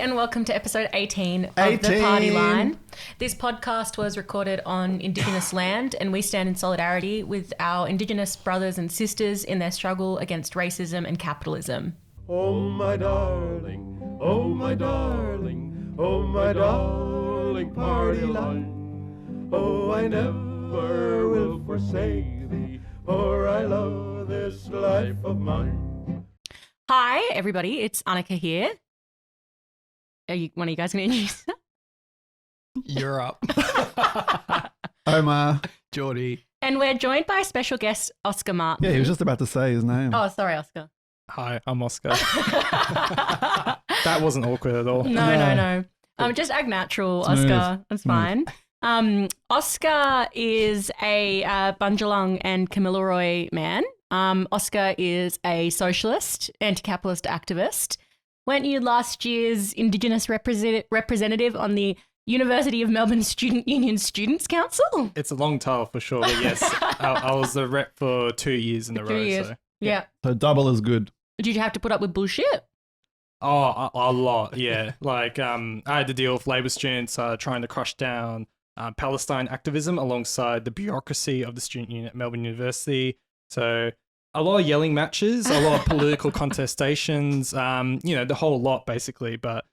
and welcome to episode 18 of The Party Line. This podcast was recorded on Indigenous land, and we stand in solidarity with our Indigenous brothers and sisters in their struggle against racism and capitalism. Oh my darling, oh my darling, oh my darling party line. Oh, I never will forsake thee, for I love this life of mine. Hi, everybody. It's Annika here. One of you guys going to introduce that? You're up. Omar. Geordie. And we're joined by special guest Oskar Martin. Yeah, he was just about to say his name. Oh, sorry, Oskar. Hi, I'm Oskar. That wasn't awkward at all. No. Just act natural, Smooth. Oskar. That's fine. Oskar is a Bundjalung and Kamilaroi man. Oskar is a socialist, anti-capitalist activist. Weren't you last year's Indigenous representative on the University of Melbourne Student Union Students' Council? It's a long title for sure, but yes, I was the rep for 2 years in a row. 2 years. So. Yeah. So double is good. Did you have to put up with bullshit? Oh, a lot, yeah. Like, I had to deal with Labour students trying to crush down Palestine activism alongside the bureaucracy of the student union at Melbourne University. So a lot of yelling matches, a lot of political contestations, the whole lot basically. But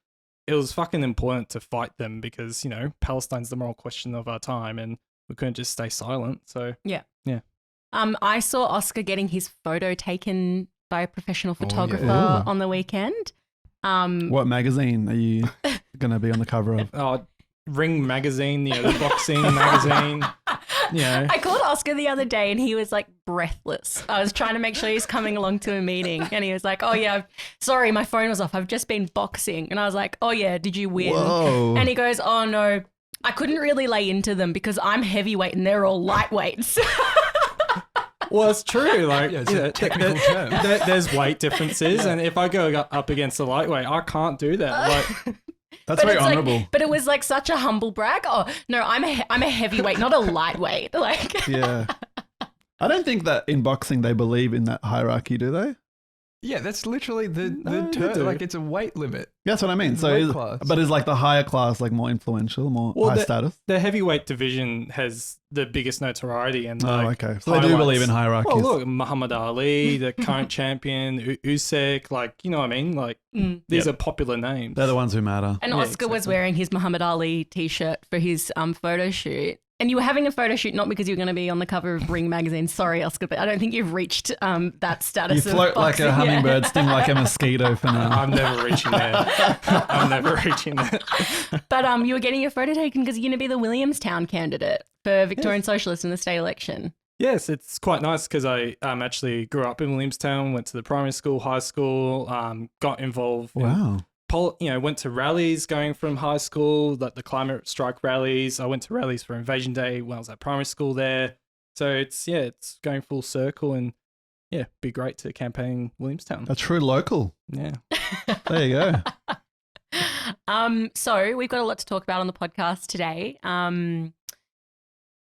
it was fucking important to fight them because, Palestine's the moral question of our time and we couldn't just stay silent. So Yeah. Yeah. I saw Oskar getting his photo taken by a professional photographer Ooh. on the weekend. What magazine are you going to be on the cover of? Ring magazine, the boxing magazine. I called Oskar the other day and he was like breathless. I was trying to make sure he's coming along to a meeting and he was like, oh yeah, sorry, my phone was off. I've just been boxing. And I was like, oh yeah, did you win? Whoa. And he goes, oh no, I couldn't really lay into them because I'm heavyweight and they're all lightweights. Well, it's true. Like, Yeah, it's a technical term. There's weight differences, and if I go up against a lightweight, I can't do that. Like, That's But very it's like- honourable. but it was like such a humble brag. Oh no, I'm a heavyweight, not a lightweight. Like, Yeah. I don't think that in boxing they believe in that hierarchy, do they? Yeah, that's literally the No, they term. do. Like, it's a weight limit. That's what I mean. So, Weight class. but is like the higher class like more influential, more high status? the heavyweight division has the biggest notoriety, and Oh, okay. So they do highlights- believe in hierarchies. Well, look, Muhammad Ali, the current champion, Usyk, like, you know what I mean? Like, these are popular names. They're the ones who matter. and Yeah, Oskar was exactly. wearing his Muhammad Ali t-shirt for his photo shoot. And you were having a photo shoot not because you were going to be on the cover of Ring magazine. Sorry, Oskar, but I don't think you've reached that status. You float of like boxing a yet. hummingbird, sting like a mosquito for now. I'm never reaching there. I'm never reaching there. But you were getting your photo taken because you're going to be the Williamstown candidate for Victorian Socialists in the state election. Yes, it's quite nice because I actually grew up in Williamstown, went to the primary school, high school, got involved in Wow. went to rallies going from high school, like the climate strike rallies. I went to rallies for Invasion Day when I was at primary school there. So it's going full circle and be great to campaign Williamstown. A true local. Yeah. There you go. So we've got a lot to talk about on the podcast today.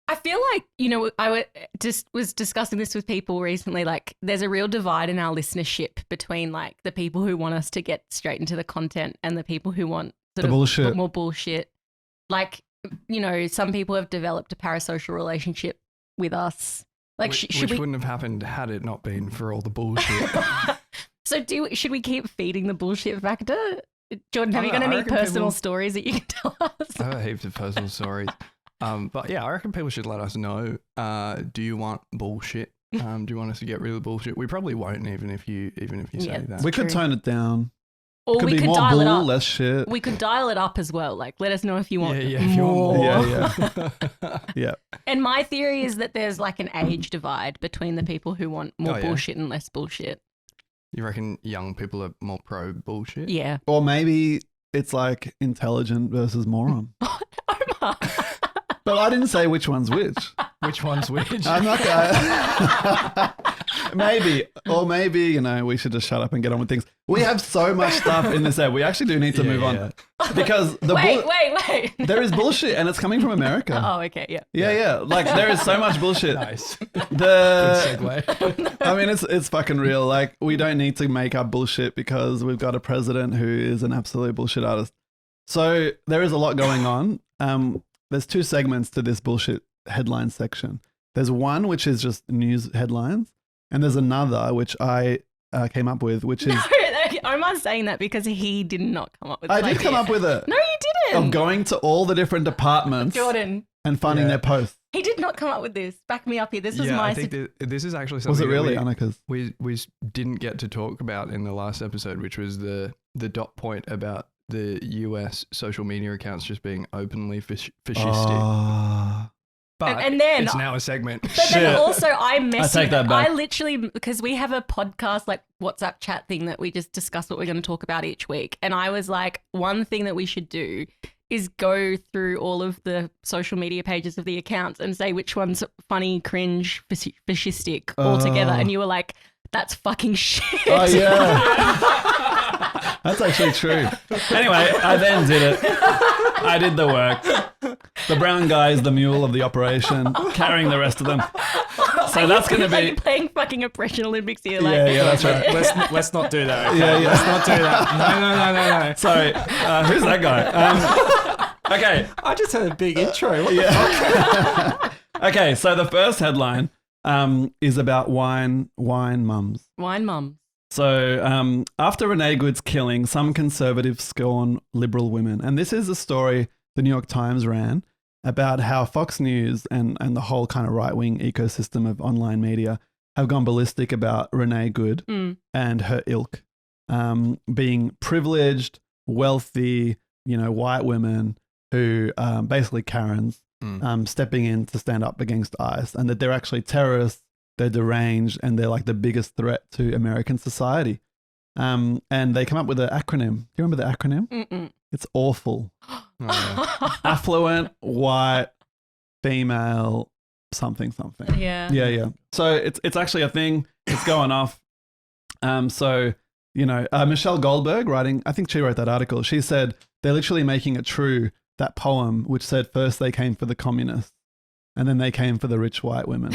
I feel like, was discussing this with people recently, like there's a real divide in our listenership between like the people who want us to get straight into the content and the people who want sort The of bullshit. more bullshit. Like, some people have developed a parasocial relationship with us. Like, which should we? wouldn't have happened had it not been for all the bullshit. So should we keep feeding the bullshit factor? Jordan, have I you don't got know, I any reckon personal people- stories that you can tell us? I have heaps of personal stories. But yeah, I reckon people should let us know. Do you want bullshit? Do you want us to get rid of the bullshit? We probably won't, even if you say Yeah. that. We could True. tone it down. Or Could we be could more dial it bull, up. less shit. We could dial it up as well. Like, let us know if you want yeah, if you more. want more. Yeah. Yeah. And my theory is that there's like an age divide between the people who want more Oh, yeah. bullshit and less bullshit. You reckon young people are more pro bullshit? Yeah. Or maybe it's like intelligent versus moron. Omar. But I didn't say which one's which. Which one's which? I'm not gonna. Maybe. Or maybe, we should just shut up and get on with things. We have so much stuff in this app. We actually do need to move on. Yeah. because Wait. there is bullshit and it's coming from America. Oh, okay, yeah. Yeah. Like there is so much bullshit. Nice. The Good segue. I mean, it's fucking real. Like we don't need to make up bullshit because we've got a president who is an absolute bullshit artist. So there is a lot going on. There's two segments to this bullshit headline section. There's one which is just news headlines, and there's another which I came up with, which is Omar's saying that because he did not come up with. I did come up with it. No, you didn't. Of going to all the different departments, Jordan. and finding their posts. He did not come up with this. Back me up here. This was Yeah, my. I think this is actually something. Was it really, that Annika's? we didn't get to talk about in the last episode, which was the dot point about the US social media accounts just being openly fascistic. But and then it's now a segment. But then also I messaged. take that back. I literally, because we have a podcast like WhatsApp chat thing that we just discuss what we're going to talk about each week, and I was like, one thing that we should do is go through all of the social media pages of the accounts and say which one's funny, cringe, fascistic altogether. And you were like, that's fucking shit. Oh yeah. That's actually true. Anyway, I then did it. I did the work. The brown guy is the mule of the operation, carrying the rest of them. So that's going to be... Like playing fucking oppression Olympics here. Like, Yeah, that's right. Let's not do that. Okay? Yeah. Let's not do that. No. Sorry, who's that guy? Okay. I just had a big intro. What the Yeah. Okay, so the first headline is about wine mums. Wine mum. So after Renee Good's killing, some conservatives scorn liberal women. And this is a story the New York Times ran about how Fox News and the whole kind of right-wing ecosystem of online media have gone ballistic about Renee Good and her ilk being privileged, wealthy, white women who basically Karens stepping in to stand up against ICE, and that they're actually terrorists. They're deranged and they're like the biggest threat to American society. And they come up with an acronym. Do you remember the acronym? Mm-mm. It's awful. Affluent, white, female, something. Yeah. So it's actually a thing. It's going off. So, Michelle Goldberg writing, I think she wrote that article. She said, they're literally making it true, that poem, which said first they came for the communists. And then they came for the rich white women.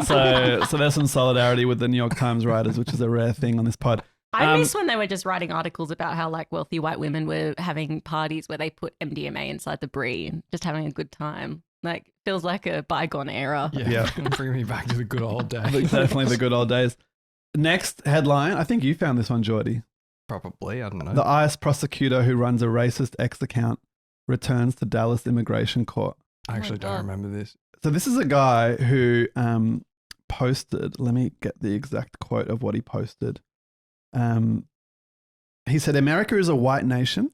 So there's some solidarity with the New York Times writers, which is a rare thing on this pod. I miss when they were just writing articles about how like wealthy white women were having parties where they put MDMA inside the brie and just having a good time. Like feels like a bygone era. Yeah. Bring me back to the good old days. Definitely the good old days. Next headline. I think you found this one, Geordie. Probably. I don't know. The ICE prosecutor who runs a racist X account returns to Dallas Immigration Court. I actually don't remember this. So this is a guy who posted, let me get the exact quote of what he posted. He said, America is a white nation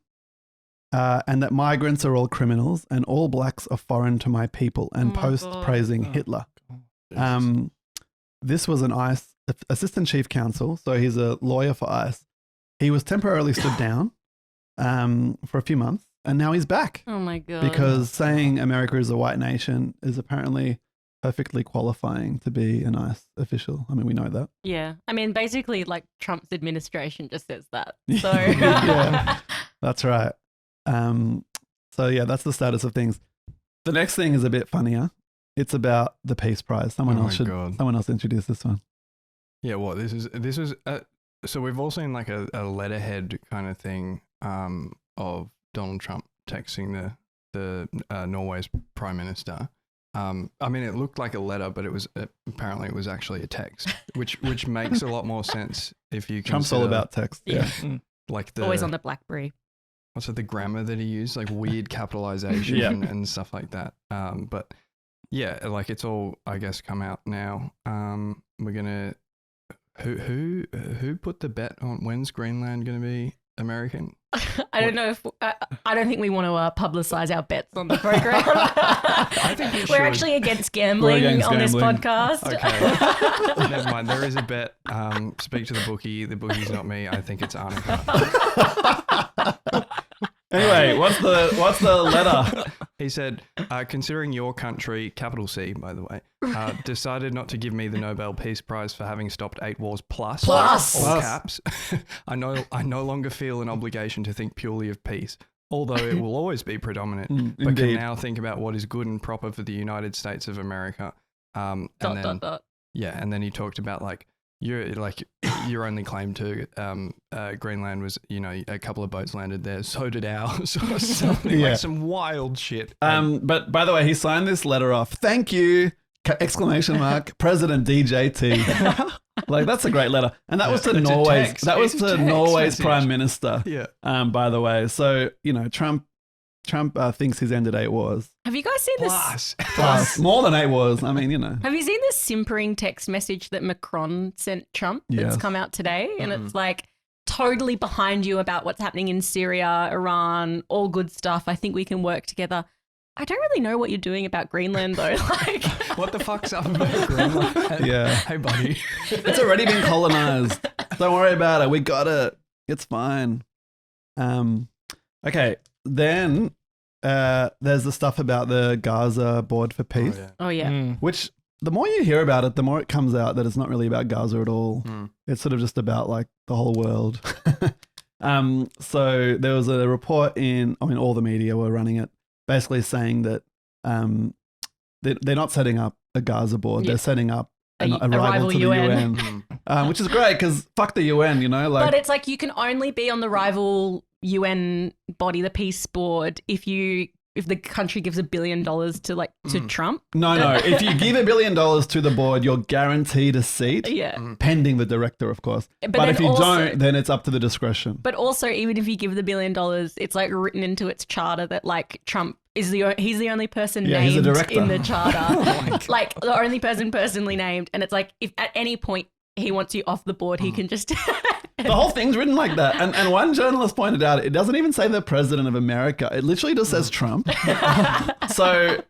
and that migrants are all criminals and all blacks are foreign to my people, and praising Hitler. This was an ICE assistant chief counsel, so he's a lawyer for ICE. He was temporarily stood down for a few months. And now he's back. Oh my God. Because saying America is a white nation is apparently perfectly qualifying to be an ICE official. I mean, we know that. Yeah. I mean, basically, like Trump's administration just says that. So Yeah, that's right. So yeah, that's the status of things. The next thing is a bit funnier. It's about the Peace Prize. Someone else introduce this one. Yeah, what this was. So we've all seen like a letterhead kind of thing of Donald Trump texting the Norway's prime minister. I mean, it looked like a letter, but it was apparently it was actually a text, which makes a lot more sense if you. Trump's all about text. Yeah, like always on the BlackBerry. What's it? The grammar that he used, like weird capitalization and stuff like that. But yeah, like it's all, I guess, come out now. We're gonna. Who put the bet on when's Greenland gonna be American? I don't know if I don't think we want to publicize our bets on the program. I think we're actually against gambling on this podcast. Okay, never mind. There is a bet. Speak to the bookie. The bookie's not me. I think it's Annika. Anyway, what's the letter? He said, considering your country, capital C, by the way, decided not to give me the Nobel Peace Prize for having stopped 8 wars plus. All caps. I no longer feel an obligation to think purely of peace, although it will always be predominant, but can now think about what is good and proper for the United States of America. And then he talked about like your only claim to Greenland was, you know, a couple of boats landed there, so did ours, or something like some wild shit. But by the way, he signed this letter off. Thank you! Exclamation mark. President DJT. Like, that's a great letter, and that was to Norway's. That was to Norway's prime minister. Yeah. By the way, so you know, Trump thinks he's ended 8 wars. Have you guys seen this? Plus more than 8 wars. I mean, you know. Have you seen this simpering text message that Macron sent Trump that's come out today? And it's like, totally behind you about what's happening in Syria, Iran, all good stuff. I think we can work together. I don't really know what you're doing about Greenland, though. Like, what the fuck's up about Greenland? Yeah. Hey, buddy. It's already been colonized. Don't worry about it. We got it. It's fine. Okay. Then there's the stuff about the Gaza Board for Peace. Oh, yeah. Which, the more you hear about it, the more it comes out that it's not really about Gaza at all. It's sort of just about like the whole world. So there was a report all the media were running it, basically saying that they're not setting up a Gaza board. They're setting up a rival to UN. the UN, which is great because fuck the UN, you know. Like, but it's like you can only be on the rival UN body, the peace board, if the country gives $1 billion to Trump. No. If you give $1 billion to the board, you're guaranteed a seat. Yeah. Pending the director, of course. But if you don't, then it's up to the discretion. But also, even if you give the $1 billion, it's like written into its charter that like Trump is he's the only person named in the charter. Like the only person personally named. And it's like, if at any point he wants you off the board, he can just... The whole thing's written like that. And one journalist pointed out, it doesn't even say the president of America. It literally just says Trump. So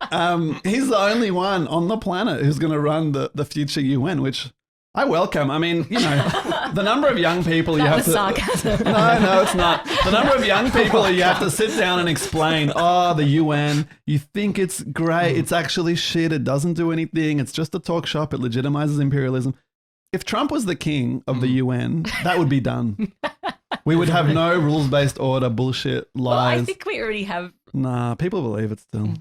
he's the only one on the planet who's going to run the future UN, which I welcome. I mean, you know, the number of young people you have to... sarcasm. No, it's not. The number of young people you have to sit down and explain, the UN, you think it's great. It's actually shit. It doesn't do anything. It's just a talk shop. It legitimizes imperialism. If Trump was the king of the UN, that would be done. We would have no rules-based order, bullshit, lies. Well, I think we already have. Nah, people believe it still.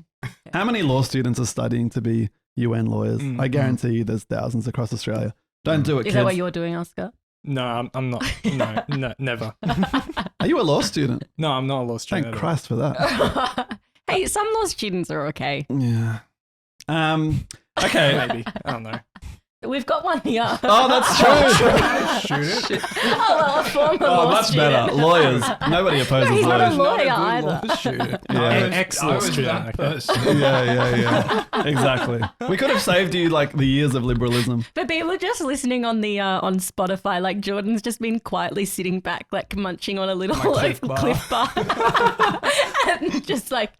How many law students are studying to be UN lawyers? I guarantee you there's thousands across Australia. Don't do it, kids. Is that what you're doing, Oscar? No, I'm not. No, never. Are you a law student? No, I'm not a law student. Thank Christ for that. Hey, some law students are okay. Yeah. Okay. Maybe. I don't know. We've got one here. Oh, that's true. Shoot it. A former law much student. better. Lawyers. Nobody opposes No, he's not lawyers. a lawyer Not a either. good law student. Yeah. An excellent I was student. that Okay. person. Yeah. Exactly. We could have saved you like the years of liberalism. But people just listening on the on Spotify, like Jordan's just been quietly sitting back, like munching on a little Cliff Bar. Cliff Bar. And just like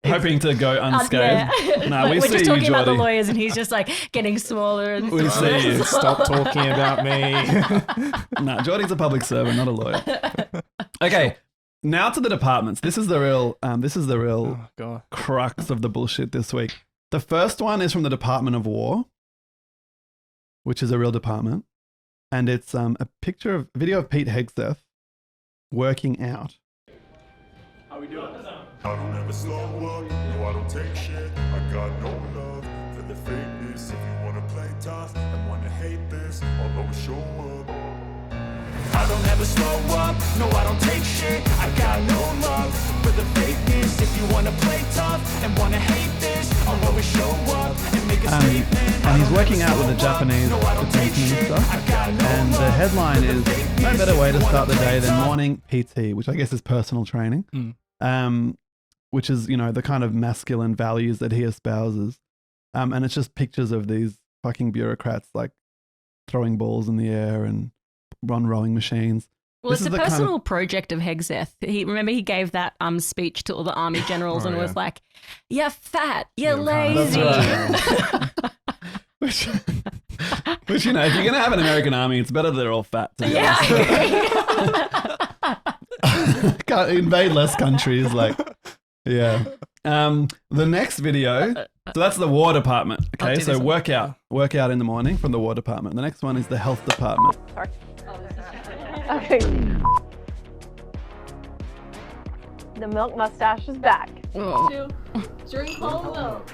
Hoping to go unscathed. yeah. Nah, Like, we we're see just you, talking about the Geordie. lawyers, and he's just like getting smaller and We smaller. see you. Stop talking about me. Nah, Geordie's a public servant, not a lawyer. Okay, now to the departments. This is the real Oh, God. crux of the bullshit this week. The first one is from the Department of War, which is a real department, and it's a video of Pete Hegseth working out. I don't ever slow up, no I don't take shit. I got no love for the fakeness. If you wanna play tough and wanna hate this, I'll always show up. I don't ever slow up, no I don't take shit. I got no love for the fakeness. If you wanna play tough and wanna hate this, I'll always show up and make a statement. And he's working out with the Japanese defense minister. And the headline is, no better way to start the day than morning PT, which I guess is personal training. Which is, you know, the kind of masculine values that he espouses. And it's just pictures of these fucking bureaucrats like throwing balls in the air and on rowing machines. Well, This it's is a the kind of- personal project of Hegseth. He gave that speech to all the army generals and was like, "You're fat, you're lazy." Which, you know, if you're going to have an American army, it's better they're all fat. To be Yeah. honest. Can't invade less countries, like, yeah. The next video, so that's the War Department. I'll Okay, do so this one. work out in the morning from the War Department. The next one is the Health Department. Okay. The milk mustache is back. Oh. Drink whole milk.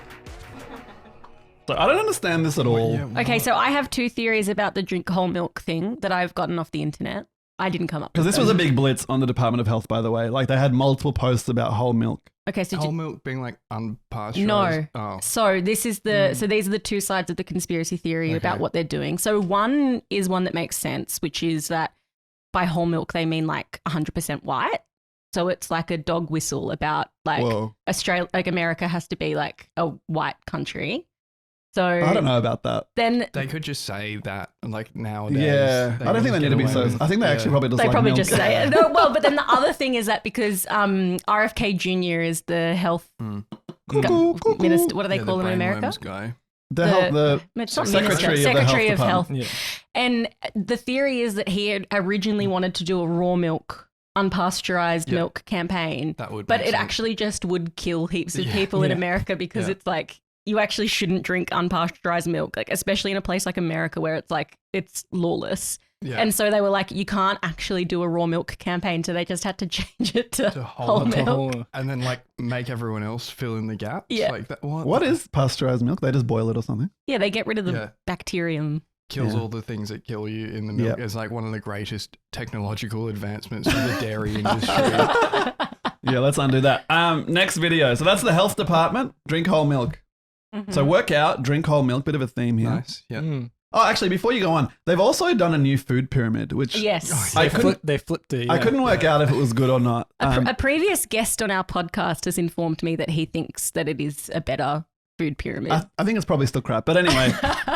So I don't understand this at all. Okay, so I have two theories about the drink whole milk thing that I've gotten off the internet. I didn't come up with Because this was a them. big blitz on the Department of Health, by the way. Like they had multiple posts about whole milk. Okay, so Whole milk being like unpasteurized. No. Oh. So this is the so these are the two sides of the conspiracy theory about what they're doing. So one is one that makes sense, which is that by whole milk they mean like 100% white. So it's like a dog whistle about like Whoa. Australia, like America has to be like a white country. So I don't know about that. then They could just say that, like nowadays. Yeah, I don't think they need to be so. I think they actually probably just they like probably milk. just say it. No, well, but then the other thing is that because RFK Jr. is the health minister, what do they call him in America? Guy. The It's not Secretary minister, of the Secretary Health of Health. Yeah. And the theory is that he had originally wanted to do a raw milk, unpasteurized milk campaign, That would but make it sense. actually just would kill heaps of Yeah. people in Yeah. America because Yeah. it's like you actually shouldn't drink unpasteurized milk, like especially in a place like America where it's like it's lawless. Yeah. And so they were like, you can't actually do a raw milk campaign, so they just had to change it to To whole milk. and then like make everyone else fill in the gaps. Yeah. Like that. what is pasteurized milk? They just boil it or something. Yeah, they get rid of the Yeah. bacterium. kills Yeah. all the things that kill you in the milk? Yeah. It's like one of the greatest technological advancements for the dairy industry. Yeah, let's undo that. Next video. So that's the Health Department. Drink whole milk. So work out, drink whole milk. Bit of a theme here. Nice. Yeah. Oh, actually, before you go on, they've also done a new food pyramid, which Yes. I couldn't, They flipped it. I yeah. couldn't work out if it was good or not. A previous guest on our podcast has informed me that he thinks that it is a better food pyramid. I think it's probably still crap. But anyway,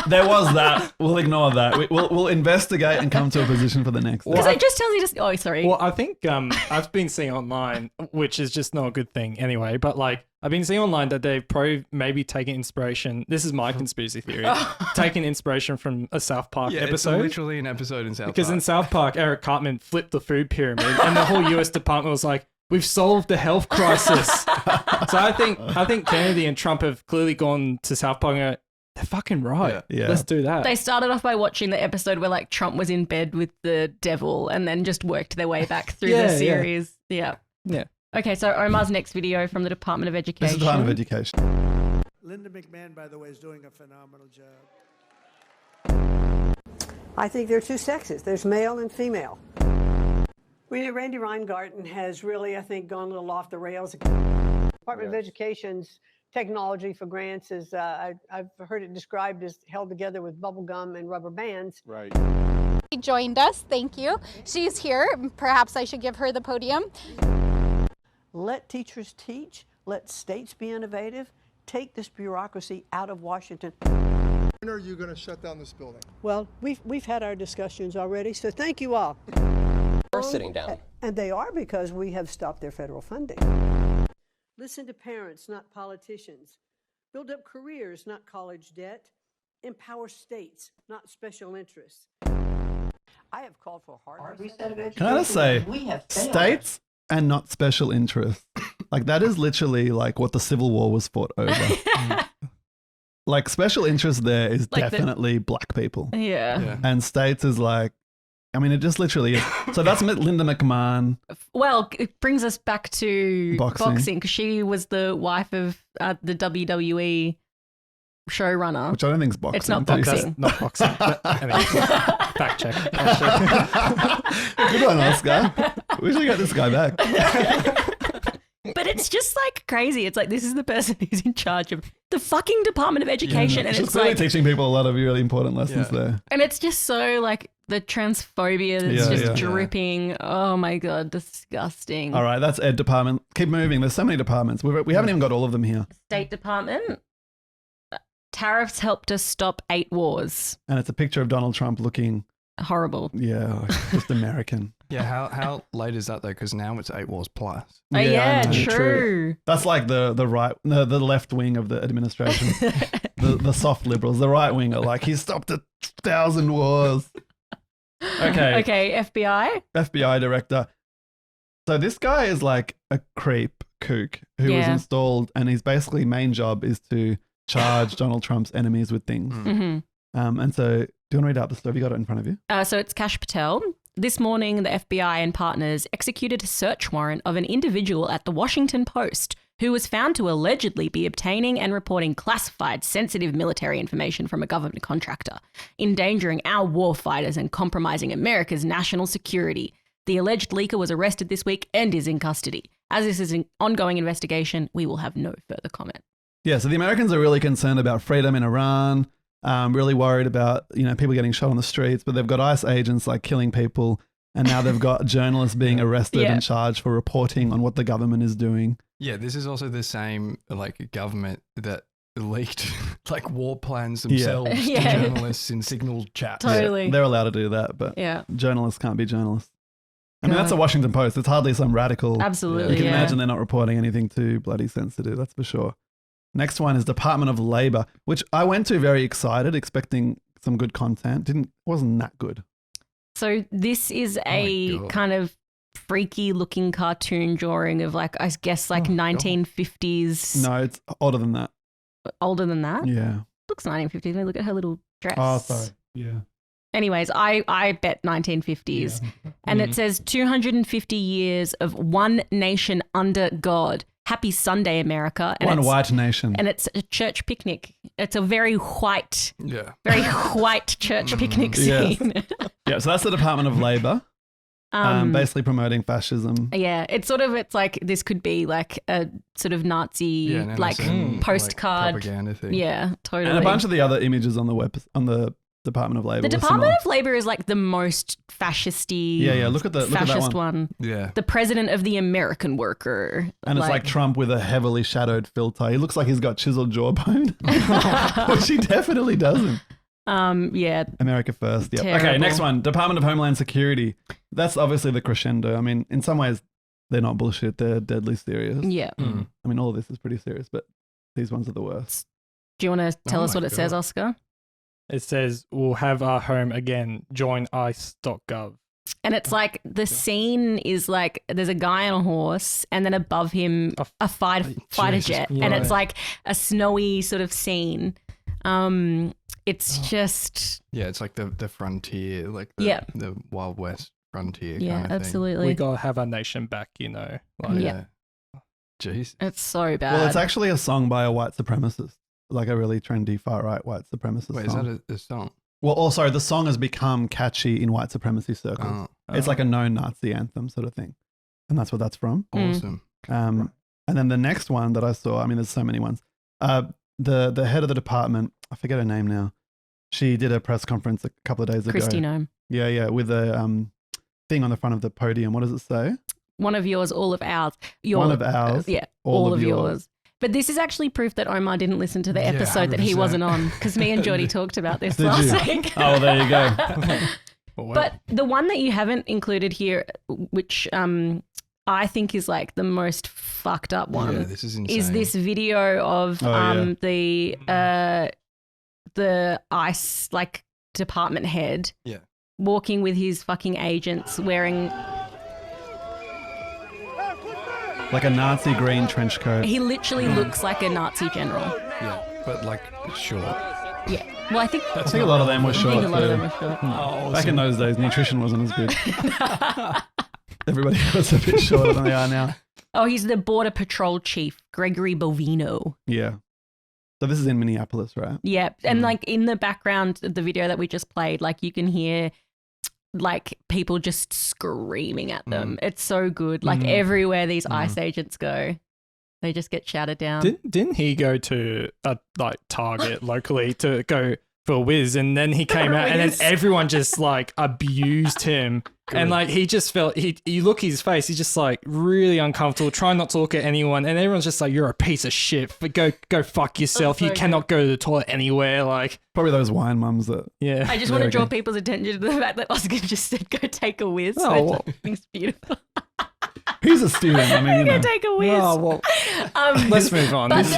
there was that. We'll ignore that. We'll investigate and come to a position for the next. Because it just tells you just, oh, sorry. Well, I think I've been seeing online, which is just not a good thing anyway, but like I've been seeing online that they've probably maybe taken inspiration. This is my conspiracy theory. Taking inspiration from a South Park Yeah, it's episode. literally an episode in South Because Park. in South Park, Eric Cartman flipped the food pyramid and the whole US department was like, we've solved the health crisis. So I think Kennedy and Trump have clearly gone to South Park and go, they're fucking right. Yeah. Let's do that. They started off by watching the episode where like Trump was in bed with the devil and then just worked their way back through Yeah, the yeah. series. Yeah. Yeah. Okay, so Omar's next video from the Department of Education. This is the Department of Education. Linda McMahon, by the way, is doing a phenomenal job. I think there are two sexes. There's male and female. Randy Reingarten has really, I think, gone a little off the rails. Department of Education's technology for grants is, I've heard it described as held together with bubble gum and rubber bands. Right. She joined us. Thank you. She's here. Perhaps I should give her the podium. Let teachers teach. Let states be innovative. Take this bureaucracy out of Washington. When are you going to shut down this building? Well, we've had our discussions already, so thank you all. Are sitting down. And they are because we have stopped their federal funding. Listen to parents, not politicians. Build up careers, not college debt. Empower states, not special interests. I have called for a hard reset of education. Can I just say, states and not special interests. Like that is literally like what the Civil War was fought over. Like special interest there is Like definitely black people. Yeah. Yeah. And states is like, I mean, it just literally is. So that's Linda McMahon. Well, it brings us back to Boxing. because she was the wife of the WWE showrunner. Which I don't think is boxing. It's not to be boxing. fair. Not boxing. But anyway, fact check. Fact check. Good one, Oscar. We should get this guy back. But it's just like crazy. It's like this is the person who's in charge of the fucking Department of Education, and She's it's clearly like, teaching people a lot of really important lessons Yeah. there. and it's just so like the transphobia that's Yeah, just yeah. dripping. Oh my god, disgusting. All right, that's Ed Department. Keep moving. There's so many departments. We haven't even got all of them here. State Department. Tariffs helped us stop 8 wars. And it's a picture of Donald Trump looking, Horrible. yeah, just American. Yeah, how late is that though? Because now it's 8 wars plus. Oh yeah, I know, true. That's like the left wing of the administration. the soft liberals. The right wing are like, he stopped 1,000 wars. Okay. Okay, FBI. FBI director. So this guy is like a creep kook who was installed, and his basically main job is to charge Donald Trump's enemies with things. And so, do you want to read out the story? Have you got it in front of you? So it's Kash Patel. This morning, the FBI and partners executed a search warrant of an individual at the Washington Post who was found to allegedly be obtaining and reporting classified, sensitive military information from a government contractor, endangering our warfighters and compromising America's national security. The alleged leaker was arrested this week and is in custody. As this is an ongoing investigation, we will have no further comment. Yeah, so the Americans are really concerned about freedom in Iran, really worried about, people getting shot on the streets, but they've got ICE agents like killing people, and now they've got journalists being arrested and charged for reporting on what the government is doing. Yeah, this is also the same government that leaked war plans themselves to journalists in Signal chats. Totally. Yeah, they're allowed to do that, but journalists can't be journalists. I mean, that's the Washington Post. It's hardly some radical. Absolutely. You can imagine they're not reporting anything too bloody sensitive, that's for sure. Next one is Department of Labor, which I went to very excited, expecting some good content. Wasn't that good. So this is a kind of freaky looking cartoon drawing of 1950s. No, it's older than that. Older than that? Yeah. Looks 1950s. Look at her little dress. Oh, sorry. Yeah. Anyways, I bet 1950s. Yeah. And it says 250 years of one nation under God. Happy Sunday, America. And one white nation. And it's a church picnic. It's a very white church picnic scene. Yeah, so that's the Department of Labor. Basically promoting fascism. Yeah, it's like this could be like a sort of Nazi postcard propaganda thing. Yeah, totally. And a bunch of the other images on the Department of Labor. The Department of Labor is like the most fascisty. Yeah. Look at fascist that one. Yeah. The president of the American worker. And it's like Trump with a heavily shadowed filter. He looks like he's got chiseled jawbone, which he definitely doesn't. Yeah. America first. Yep. Terrible. Okay, next one. Department of Homeland Security. That's obviously the crescendo. I mean, in some ways, they're not bullshit. They're deadly serious. Yeah. I mean, all of this is pretty serious, but these ones are the worst. Do you want to tell us what it says, Oscar? It says, we'll have our home again. Join ice.gov. And it's like the scene is like there's a guy on a horse and then above him a fighter jet. Christ. And it's like a snowy sort of scene. It's just... Yeah, it's like the frontier, the Wild West frontier kind of thing. Absolutely. We got to have our nation back, Like, Jeez. It's so bad. Well, it's actually a song by a white supremacist, like a really trendy far-right white supremacist Wait, song. is that a song? Well, also, the song has become catchy in white supremacy circles. It's like a known Nazi anthem sort of thing. And that's what that's from. Awesome. And then the next one that I saw, I mean, there's so many ones. The head of the department, I forget her name now. She did a press conference a couple of days ago. Christy Nome. Yeah, with a thing on the front of the podium. What does it say? One of yours, all of ours. One of ours. Yeah, all of yours. But this is actually proof that Omar didn't listen to the episode that he wasn't on, because me and Geordie talked about this last week. Oh, well, there you go. But the one that you haven't included here, which I think is like the most fucked up one, this is insane. Is this video of the ICE department head walking with his fucking agents wearing like a Nazi green trench coat. He literally looks like a Nazi general. Yeah, but short. Yeah. Well, I think a lot of them were short. I think a lot of them were short. Back in those days, nutrition wasn't as good. Everybody was a bit shorter than they are now. Oh, he's the Border Patrol Chief, Gregory Bovino. Yeah. So this is in Minneapolis, right? Yeah. And in the background of the video that we just played, you can hear people just screaming at them. It's so good. Everywhere these ICE agents go, they just get shouted down. Didn't he go to a Target locally to go for a whiz, and then he came out and then everyone just abused him. Good. And he just felt you look at his face, he's just really uncomfortable, trying not to look at anyone, and everyone's just you're a piece of shit. But go fuck yourself. You cannot go to the toilet anywhere. Probably those wine mums that I just want to draw people's attention to the fact that Oscar just said go take a whiz. I think it's beautiful. He's a student. I mean, go take a whiz. Oh, well, let's move on. He's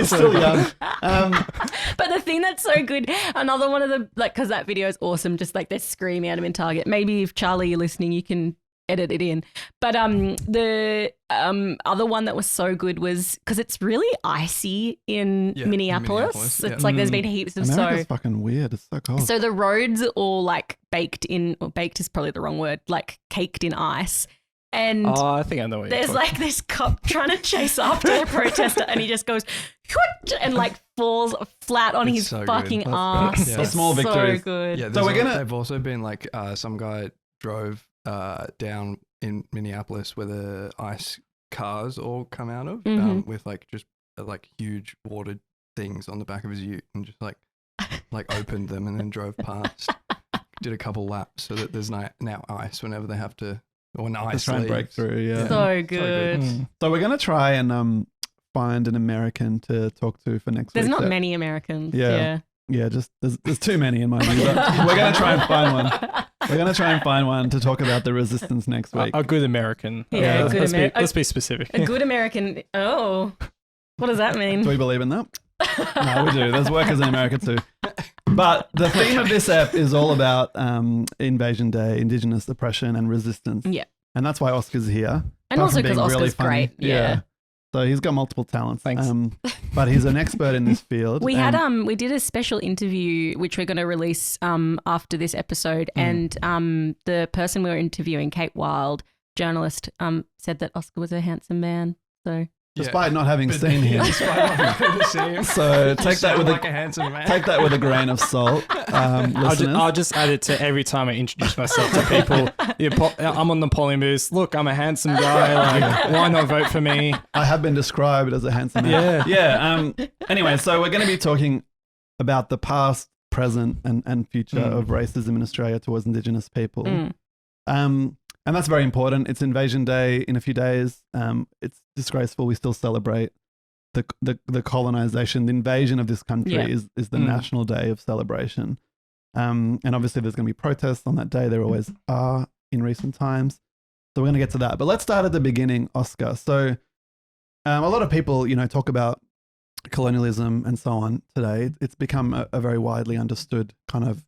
still young. But the thing that's so good, another one of the because that video is awesome. Just they're screaming at him in Target. Maybe if Charlie, you're listening, you can edit it in. But the other one that was so good was because it's really icy in Minneapolis. It's like there's been heaps of America's fucking weird. It's so cold. So the roads are all like baked is probably the wrong word, like caked in ice. And I think I know what you're there's talking like this cop trying to chase after a protester and he just goes and like falls flat on his so fucking good. ass. Yeah. It's Small victories. so good. Yeah, So they've also been like some guy drove down in Minneapolis where the ice cars all come out of with like just like huge water things on the back of his ute and just like opened them and then drove past. Did a couple laps so that there's now ice whenever they have to. Or an ice try and break through, yeah. So good. So we're going to try and find an American to talk to for next week. There's not many Americans. Yeah. Yeah, just there's too many in my view. We're going to try and find one. We're going to try and find one to talk about the resistance next week. A good American. Yeah, let's be specific. A good American. Oh, what does that mean? Do we believe in that? No, we do. There's workers in America too. But the theme of this app is all about Invasion Day, Indigenous oppression and resistance. Yeah. And that's why Oscar's here. And Apart also from being because Oscar's really funny. great. Yeah. So he's got multiple talents. Thanks. But he's an expert in this field. We had we did a special interview which we're going to release after this episode, and the person we were interviewing, Kate Wilde, journalist, said that Oscar was a handsome man. So despite not having seen him. So take that with like a handsome man. Take that with a grain of salt, listeners. I'll just add it to every time I introduce myself to people. I'm on the polling booth. Look, I'm a handsome guy. Like, why not vote for me? I have been described as a handsome man. Yeah. Anyway, so we're going to be talking about the past, present, and future of racism in Australia towards Indigenous people. And that's very important. It's Invasion Day in a few days. It's disgraceful. We still celebrate the colonization, the invasion of this country is the national day of celebration. And obviously there's going to be protests on that day. There always are in recent times. So we're going to get to that. But let's start at the beginning, Oscar. So a lot of people, talk about colonialism and so on today. It's become a very widely understood kind of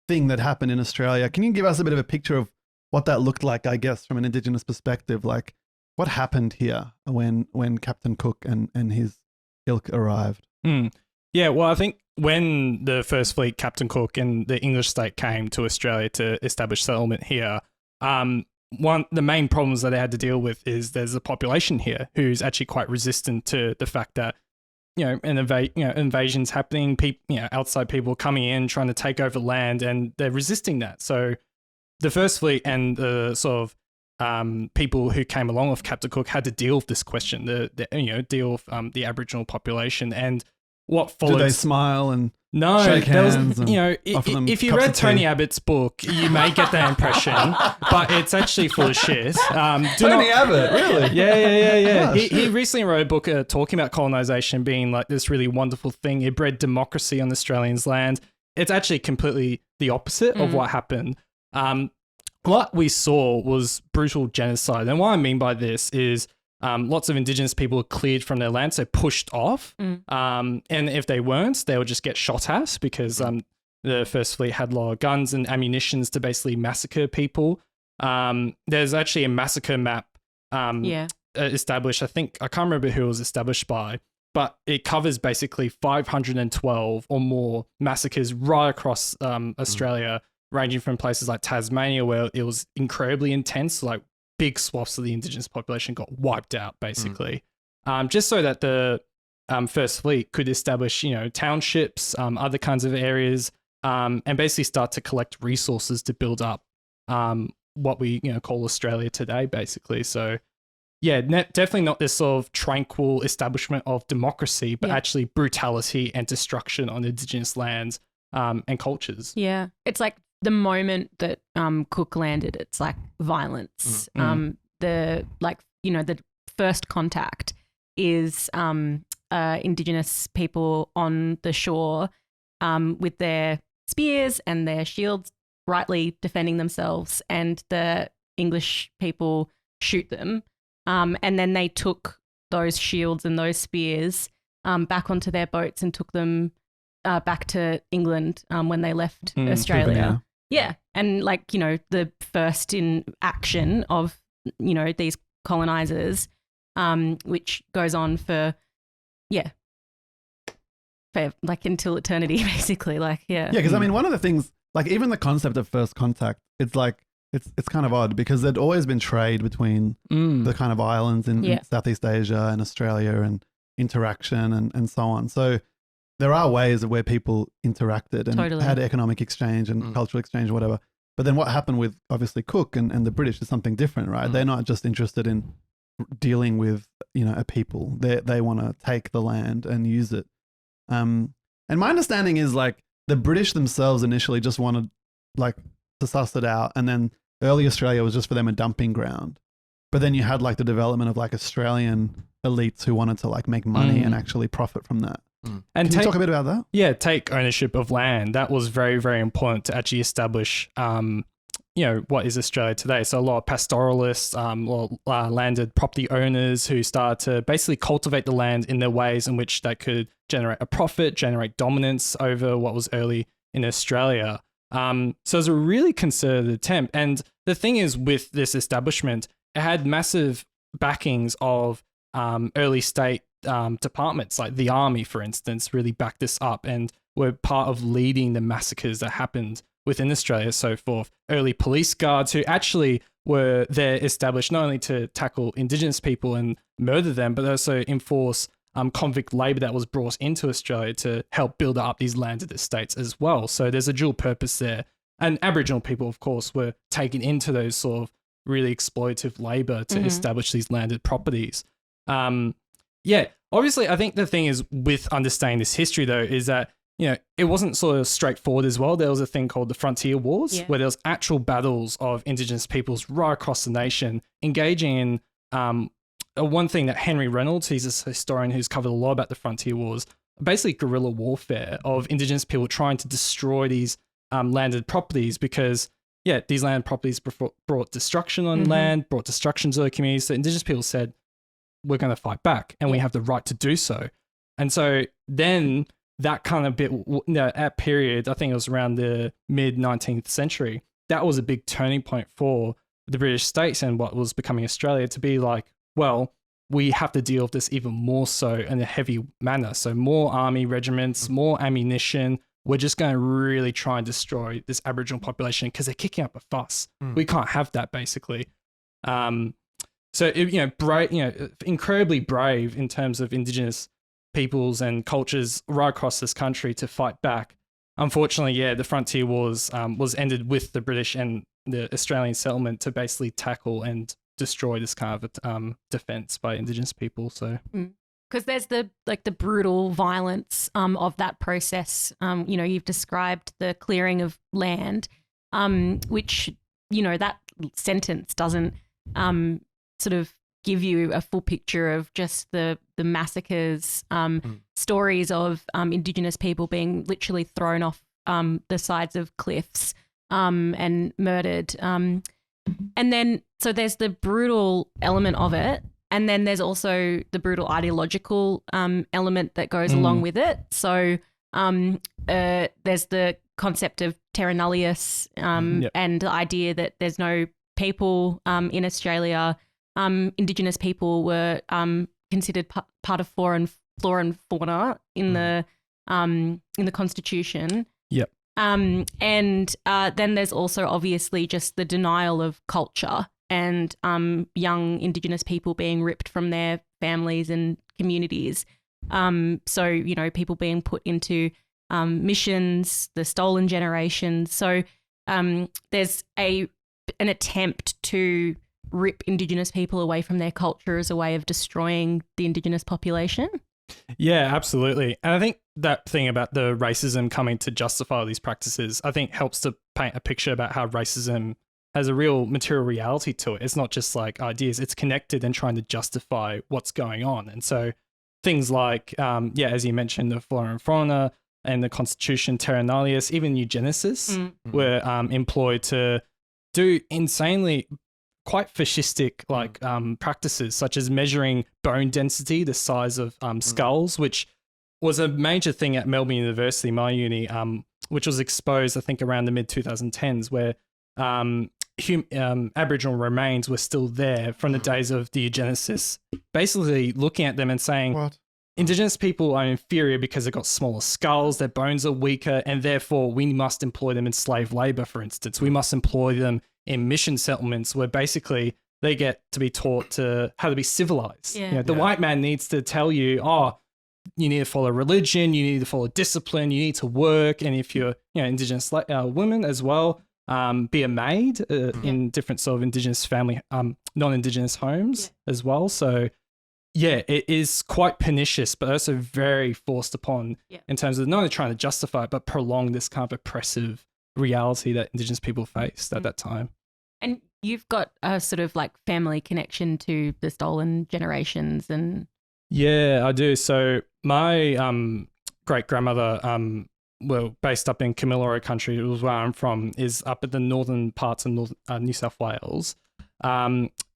thing that happened in Australia. Can you give us a bit of a picture of what that looked like, I guess, from an Indigenous perspective? Like, what happened here when Captain Cook and his ilk arrived? Yeah, well, I think when the First Fleet, Captain Cook, and the English state came to Australia to establish settlement here, the main problems that they had to deal with is there's a population here who's actually quite resistant to the fact that invasions happening, outside people coming in trying to take over land, and they're resisting that. So the First Fleet and the sort of people who came along with Captain Cook had to deal with this question, deal with the Aboriginal population, and what followed. Did they smile and no, shake hands? If you read Tony Abbott's book, you may get that impression, but it's actually full of shit. Tony Abbott, really? Yeah. He recently wrote a book talking about colonization being like this really wonderful thing. It bred democracy on Australians' land. It's actually completely the opposite of what happened. What we saw was brutal genocide. And what I mean by this is lots of Indigenous people were cleared from their land, so pushed off. And if they weren't, they would just get shot at because the First Fleet had a lot of guns and ammunitions to basically massacre people. There's actually a massacre map established. I can't remember who it was established by, but it covers basically 512 or more massacres right across Australia, ranging from places like Tasmania, where it was incredibly intense, like big swaths of the Indigenous population got wiped out, basically, just so that the First Fleet could establish, townships, other kinds of areas, and basically start to collect resources to build up what we call Australia today, basically. So, yeah, definitely not this sort of tranquil establishment of democracy, but actually brutality and destruction on Indigenous lands and cultures. Yeah, it's like the moment that Cook landed, it's like violence. The first contact is Indigenous people on the shore with their spears and their shields, rightly defending themselves, and the English people shoot them. And then they took those shields and those spears back onto their boats and took them back to England when they left Australia. Yeah. And like, you know, the first in action of, you know, these colonizers, which goes on for like until eternity, basically. Like, yeah. Yeah, because I mean, one of the things, like even the concept of first contact, it's like, it's kind of odd because there'd always been trade between the kind of islands in Southeast Asia and Australia and interaction and so on. So there are ways of where people interacted and had economic exchange and cultural exchange or whatever. But then what happened with obviously Cook and the British is something different, right? They're not just interested in dealing with, you know, a people. They want to take the land and use it. And my understanding is like the British themselves initially just wanted like to suss it out, and then early Australia was just for them a dumping ground. But then you had like the development of like Australian elites who wanted to like make money and actually profit from that. And can you talk a bit about that? Yeah, take ownership of land. That was very, very important to actually establish, you know, what is Australia today. So a lot of pastoralists, landed property owners who started to basically cultivate the land in their ways in which they could generate a profit, generate dominance over what was early in Australia. So it was a really concerted attempt. And the thing is with this establishment, it had massive backings of early state departments, like the army, for instance, really backed this up and were part of leading the massacres that happened within Australia, so forth. Early police guards who actually were there established not only to tackle Indigenous people and murder them, but also enforce convict labour that was brought into Australia to help build up these landed estates as well. So there's a dual purpose there. And Aboriginal people, of course, were taken into those sort of really exploitative labour to establish these landed properties. Yeah, obviously, I think the thing is with understanding this history, though, is that, you know, it wasn't sort of straightforward as well. There was a thing called the Frontier Wars, where there was actual battles of Indigenous peoples right across the nation, engaging in one thing that Henry Reynolds, he's a historian who's covered a lot about the Frontier Wars, basically guerrilla warfare of Indigenous people trying to destroy these landed properties because, yeah, these land properties brought destruction on land, brought destruction to the communities. So Indigenous people said, we're going to fight back and we have the right to do so. And so then that kind of bit, you know, at period, I think it was around the mid 19th century, that was a big turning point for the British states and what was becoming Australia to be like, well, we have to deal with this even more so in a heavy manner. So more army regiments, more ammunition. We're just going to really try and destroy this Aboriginal population because they're kicking up a fuss. We can't have that, basically. So, incredibly brave in terms of Indigenous peoples and cultures right across this country to fight back. Unfortunately, yeah, the Frontier Wars was ended with the British and the Australian settlement to basically tackle and destroy this kind of defense by Indigenous people. So, because there's the brutal violence of that process. You know, you've described the clearing of land, which, you know, that sentence doesn't sort of give you a full picture of just the massacres, stories of Indigenous people being literally thrown off the sides of cliffs and murdered. And then, so there's the brutal element of it. And then there's also the brutal ideological element that goes along with it. So there's the concept of terra nullius and the idea that there's no people in Australia. Indigenous people were considered part of flora and fauna in the Constitution. Yep. And then there's also obviously just the denial of culture and young Indigenous people being ripped from their families and communities. So, you know, people being put into missions, the stolen generations. So there's an attempt to rip Indigenous people away from their culture as a way of destroying the Indigenous population. Yeah, absolutely. And I think that thing about the racism coming to justify these practices, I think helps to paint a picture about how racism has a real material reality to it. It's not just like ideas, it's connected and trying to justify what's going on. And so things like, as you mentioned, the flora and fauna and the Constitution, terra nullius, even eugenicists were employed to do insanely quite fascistic practices, such as measuring bone density, the size of skulls, which was a major thing at Melbourne University, my uni, which was exposed, I think, around the mid 2010s, where Aboriginal remains were still there from the days of the eugenicists, basically looking at them and saying, What? Indigenous people are inferior because they've got smaller skulls, their bones are weaker, and therefore we must employ them in slave labor, for instance. We must employ them in mission settlements where basically they get to be taught how to be civilized. Yeah. The white man needs to tell you, you need to follow religion, you need to follow discipline, you need to work, and if you're Indigenous women as well, be a maid in different sort of Indigenous family, non-Indigenous homes as well. So yeah, it is quite pernicious, but also very forced upon in terms of not only trying to justify it, but prolong this kind of oppressive reality that Indigenous people faced at that time. And you've got a sort of like family connection to the stolen generations and... Yeah, I do. So my great-grandmother, based up in Kamilaroi country, it was where I'm from, is up at the northern parts of New South Wales.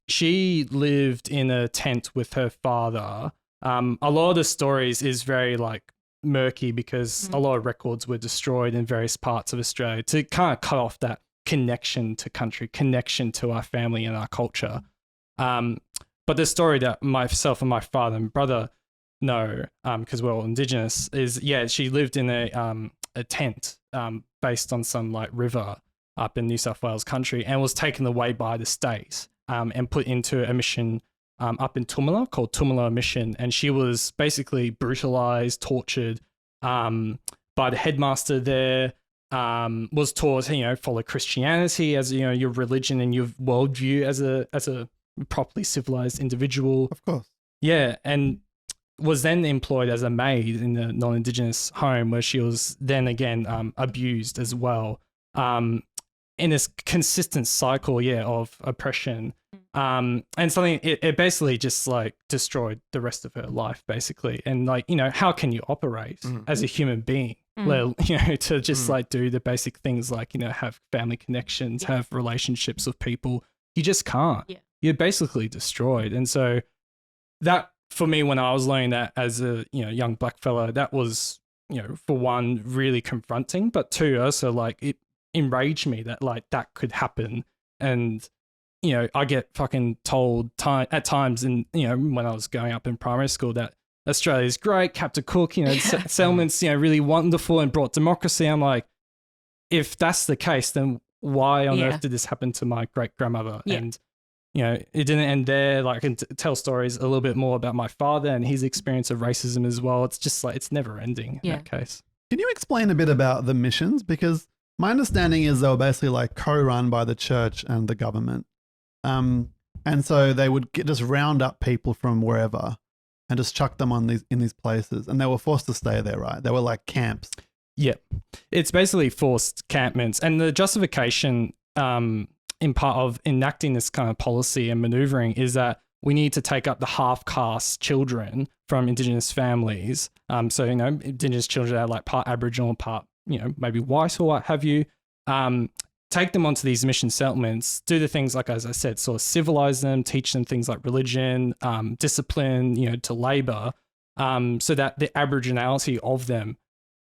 She lived in a tent with her father. A lot of the stories is very like murky because a lot of records were destroyed in various parts of Australia to kind of cut off that connection to country, connection to our family and our culture. But the story that myself and my father and brother know, because we're all Indigenous, is she lived in a tent based on some like river up in New South Wales country and was taken away by the state and put into a mission up in Tumala called Tumala Mission. And she was basically brutalized, tortured by the headmaster there, was taught, follow Christianity as, your religion and your worldview as a properly civilized individual. Of course. Yeah. And was then employed as a maid in a non-Indigenous home where she was then again abused as well. In this consistent cycle, of oppression. And something, it basically just like destroyed the rest of her life, basically. And like, how can you operate as a human being, to just like do the basic things like, have family connections, have relationships with people. You just can't. Yeah. You're basically destroyed. And so that, for me, when I was learning that as a, young black fella, that was, for one, really confronting, but two, also like it enraged me that like that could happen. And I get fucking told at times in when I was going up in primary school that Australia is great, Captain Cook, settlements really wonderful and brought democracy. I'm like, if that's the case, then why on earth did this happen to my great grandmother? And it didn't end there. Like I can tell stories a little bit more about my father and his experience of racism as well. It's just like it's never ending in that case. Can you explain a bit about the missions? Because my understanding is they were basically like co-run by the church and the government. And so they would just round up people from wherever and just chuck them in these places. And they were forced to stay there, right? They were like camps. Yeah. It's basically forced campments. And the justification in part of enacting this kind of policy and maneuvering is that we need to take up the half-caste children from Indigenous families. So, Indigenous children are like part Aboriginal, part, maybe white or what have you. Take them onto these mission settlements, do the things like, as I said, sort of civilize them, teach them things like religion, discipline, to labor, so that the Aboriginality of them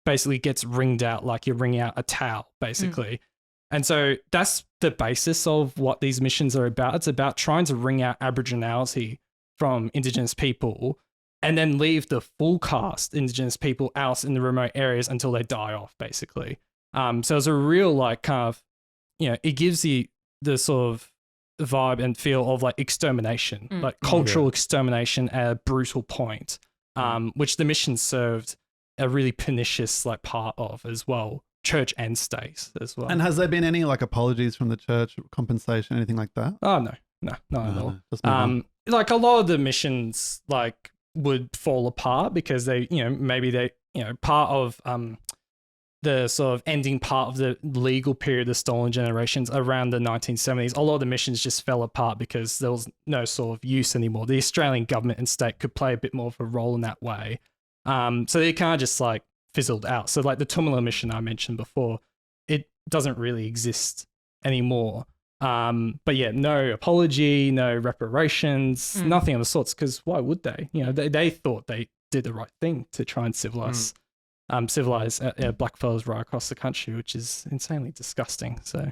basically gets wringed out like you're wringing out a towel, basically. And so that's the basis of what these missions are about. It's about trying to wring out Aboriginality from Indigenous people and then leave the full caste Indigenous people out in the remote areas until they die off, basically. So it's a real like kind of, it gives you the sort of vibe and feel of like extermination, like cultural extermination at a brutal point, which the mission served a really pernicious like part of as well, church and state as well. And has there been any like apologies from the church, compensation, anything like that? Oh, no, not at all. Like a lot of the missions like would fall apart because they, maybe they, part of the sort of ending part of the legal period of stolen generations around the 1970s, a lot of the missions just fell apart because there was no sort of use anymore. The Australian government and state could play a bit more of a role in that way. So they kind of just like fizzled out. So like the Tumala mission I mentioned before, it doesn't really exist anymore. But yeah, no apology, no reparations, nothing of the sorts, because why would they? They thought they did the right thing to try and civilize civilized blackfellas right across the country, which is insanely disgusting. So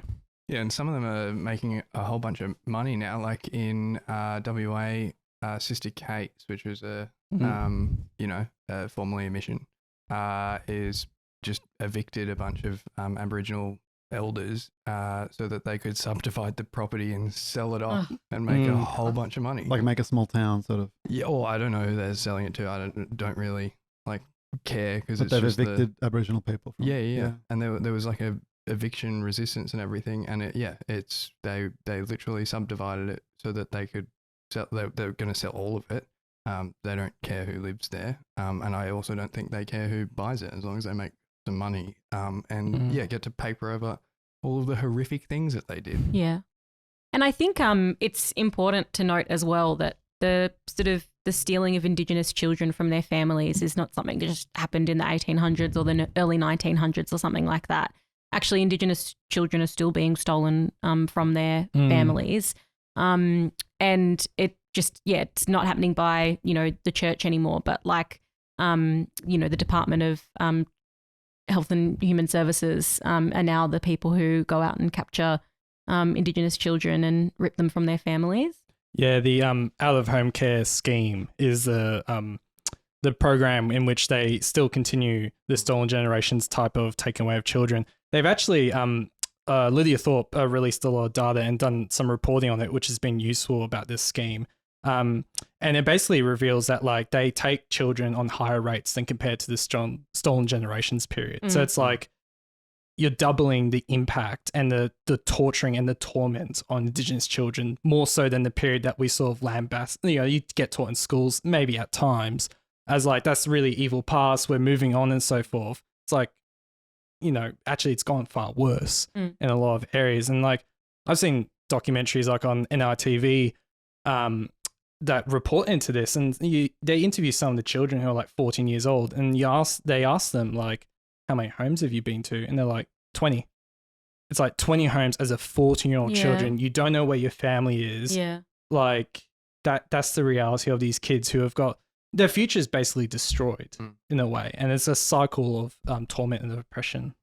Yeah, and some of them are making a whole bunch of money now. Like in WA, Sister Kate's, which was formerly a mission, is just evicted a bunch of Aboriginal elders so that they could subdivide the property and sell it off and make a whole bunch of money. Like make a small town, sort of. Yeah, or I don't know who they're selling it to. I don't really care because it's they've just evicted Aboriginal people. Yeah. And there was like a eviction resistance and everything, and they literally subdivided it so that they could sell. They're going to sell all of it. They don't care who lives there, and I also don't think they care who buys it as long as they make some money. Get to paper over all of the horrific things that they did. Yeah, and I think it's important to note as well that the stealing of Indigenous children from their families is not something that just happened in the 1800s or the early 1900s or something like that. Actually, Indigenous children are still being stolen from their families. And it just, it's not happening by, the church anymore, but the Department of Health and Human Services are now the people who go out and capture Indigenous children and rip them from their families. Yeah, the out of home care scheme is the program in which they still continue the stolen generations type of taking away of children. They've actually Lydia Thorpe released a lot of data and done some reporting on it, which has been useful about this scheme. And it basically reveals that they take children on higher rates than compared to the stolen generations period. So it's you're doubling the impact and the torturing and the torment on Indigenous children more so than the period that we sort of lambast. You get taught in schools, maybe at times, as that's really evil past, we're moving on and so forth. It's actually it's gone far worse in a lot of areas. And I've seen documentaries on NITV that report into this, and they interview some of the children who are 14 years old, and they ask them how many homes have you been to? And they're 20. It's 20 homes as a 14-year-old children. You don't know where your family is. Yeah. That's the reality of these kids who have got their future is basically destroyed in a way. And it's a cycle of torment and oppression.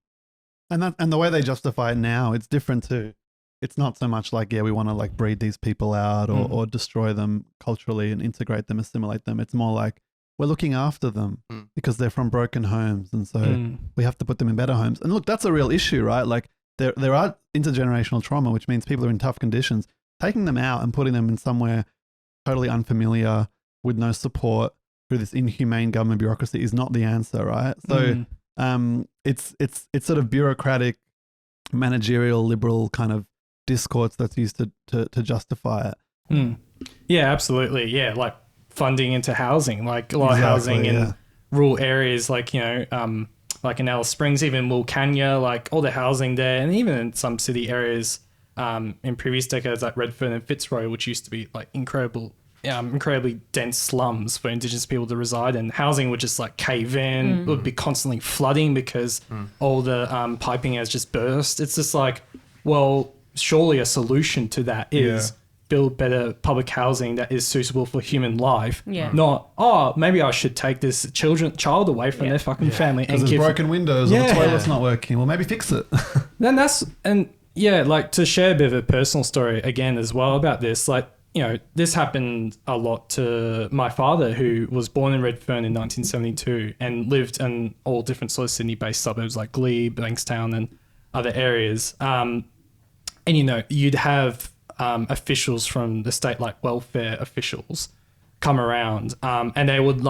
And the way they justify it now, it's different too. It's not so much we want to breed these people out or destroy them culturally and integrate them, assimilate them. It's more we're looking after them because they're from broken homes, and so we have to put them in better homes. And look, that's a real issue, right? There are intergenerational trauma, which means people are in tough conditions. Taking them out and putting them in somewhere totally unfamiliar with no support through this inhumane government bureaucracy is not the answer, right? So it's sort of bureaucratic, managerial, liberal kind of discourse that's used to justify it. Yeah, absolutely. Yeah, funding into housing, a lot of housing in rural areas, in Alice Springs, even Wilcannia, all the housing there, and even in some city areas in previous decades Redfern and Fitzroy, which used to be incredibly dense slums for Indigenous people to reside in. Housing would just cave in, it would be constantly flooding because all the piping has just burst. It's just surely a solution to that is build better public housing that is suitable for human life. Yeah. Not, maybe I should take this child away from their fucking family and there's broken windows or the toilet's not working. Well, maybe fix it. Then to share a bit of a personal story again as well about this, this happened a lot to my father, who was born in Redfern in 1972 and lived in all different sort of Sydney-based suburbs like Glebe, Bankstown and other areas. And you'd have officials from the state, welfare officials, come around and they would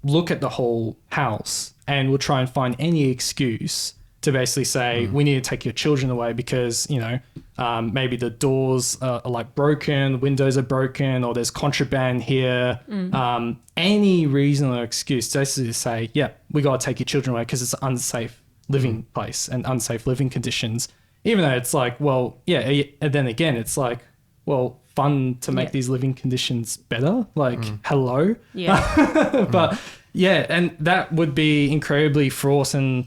look at the whole house and would try and find any excuse to basically say, we need to take your children away because, maybe the doors are broken, the windows are broken, or there's contraband here. Any reason or excuse to basically say, we got to take your children away because it's an unsafe living place and unsafe living conditions. Even though it's and then again, it's fun to make these living conditions better. Hello. Yeah. But and that would be incredibly fraught and,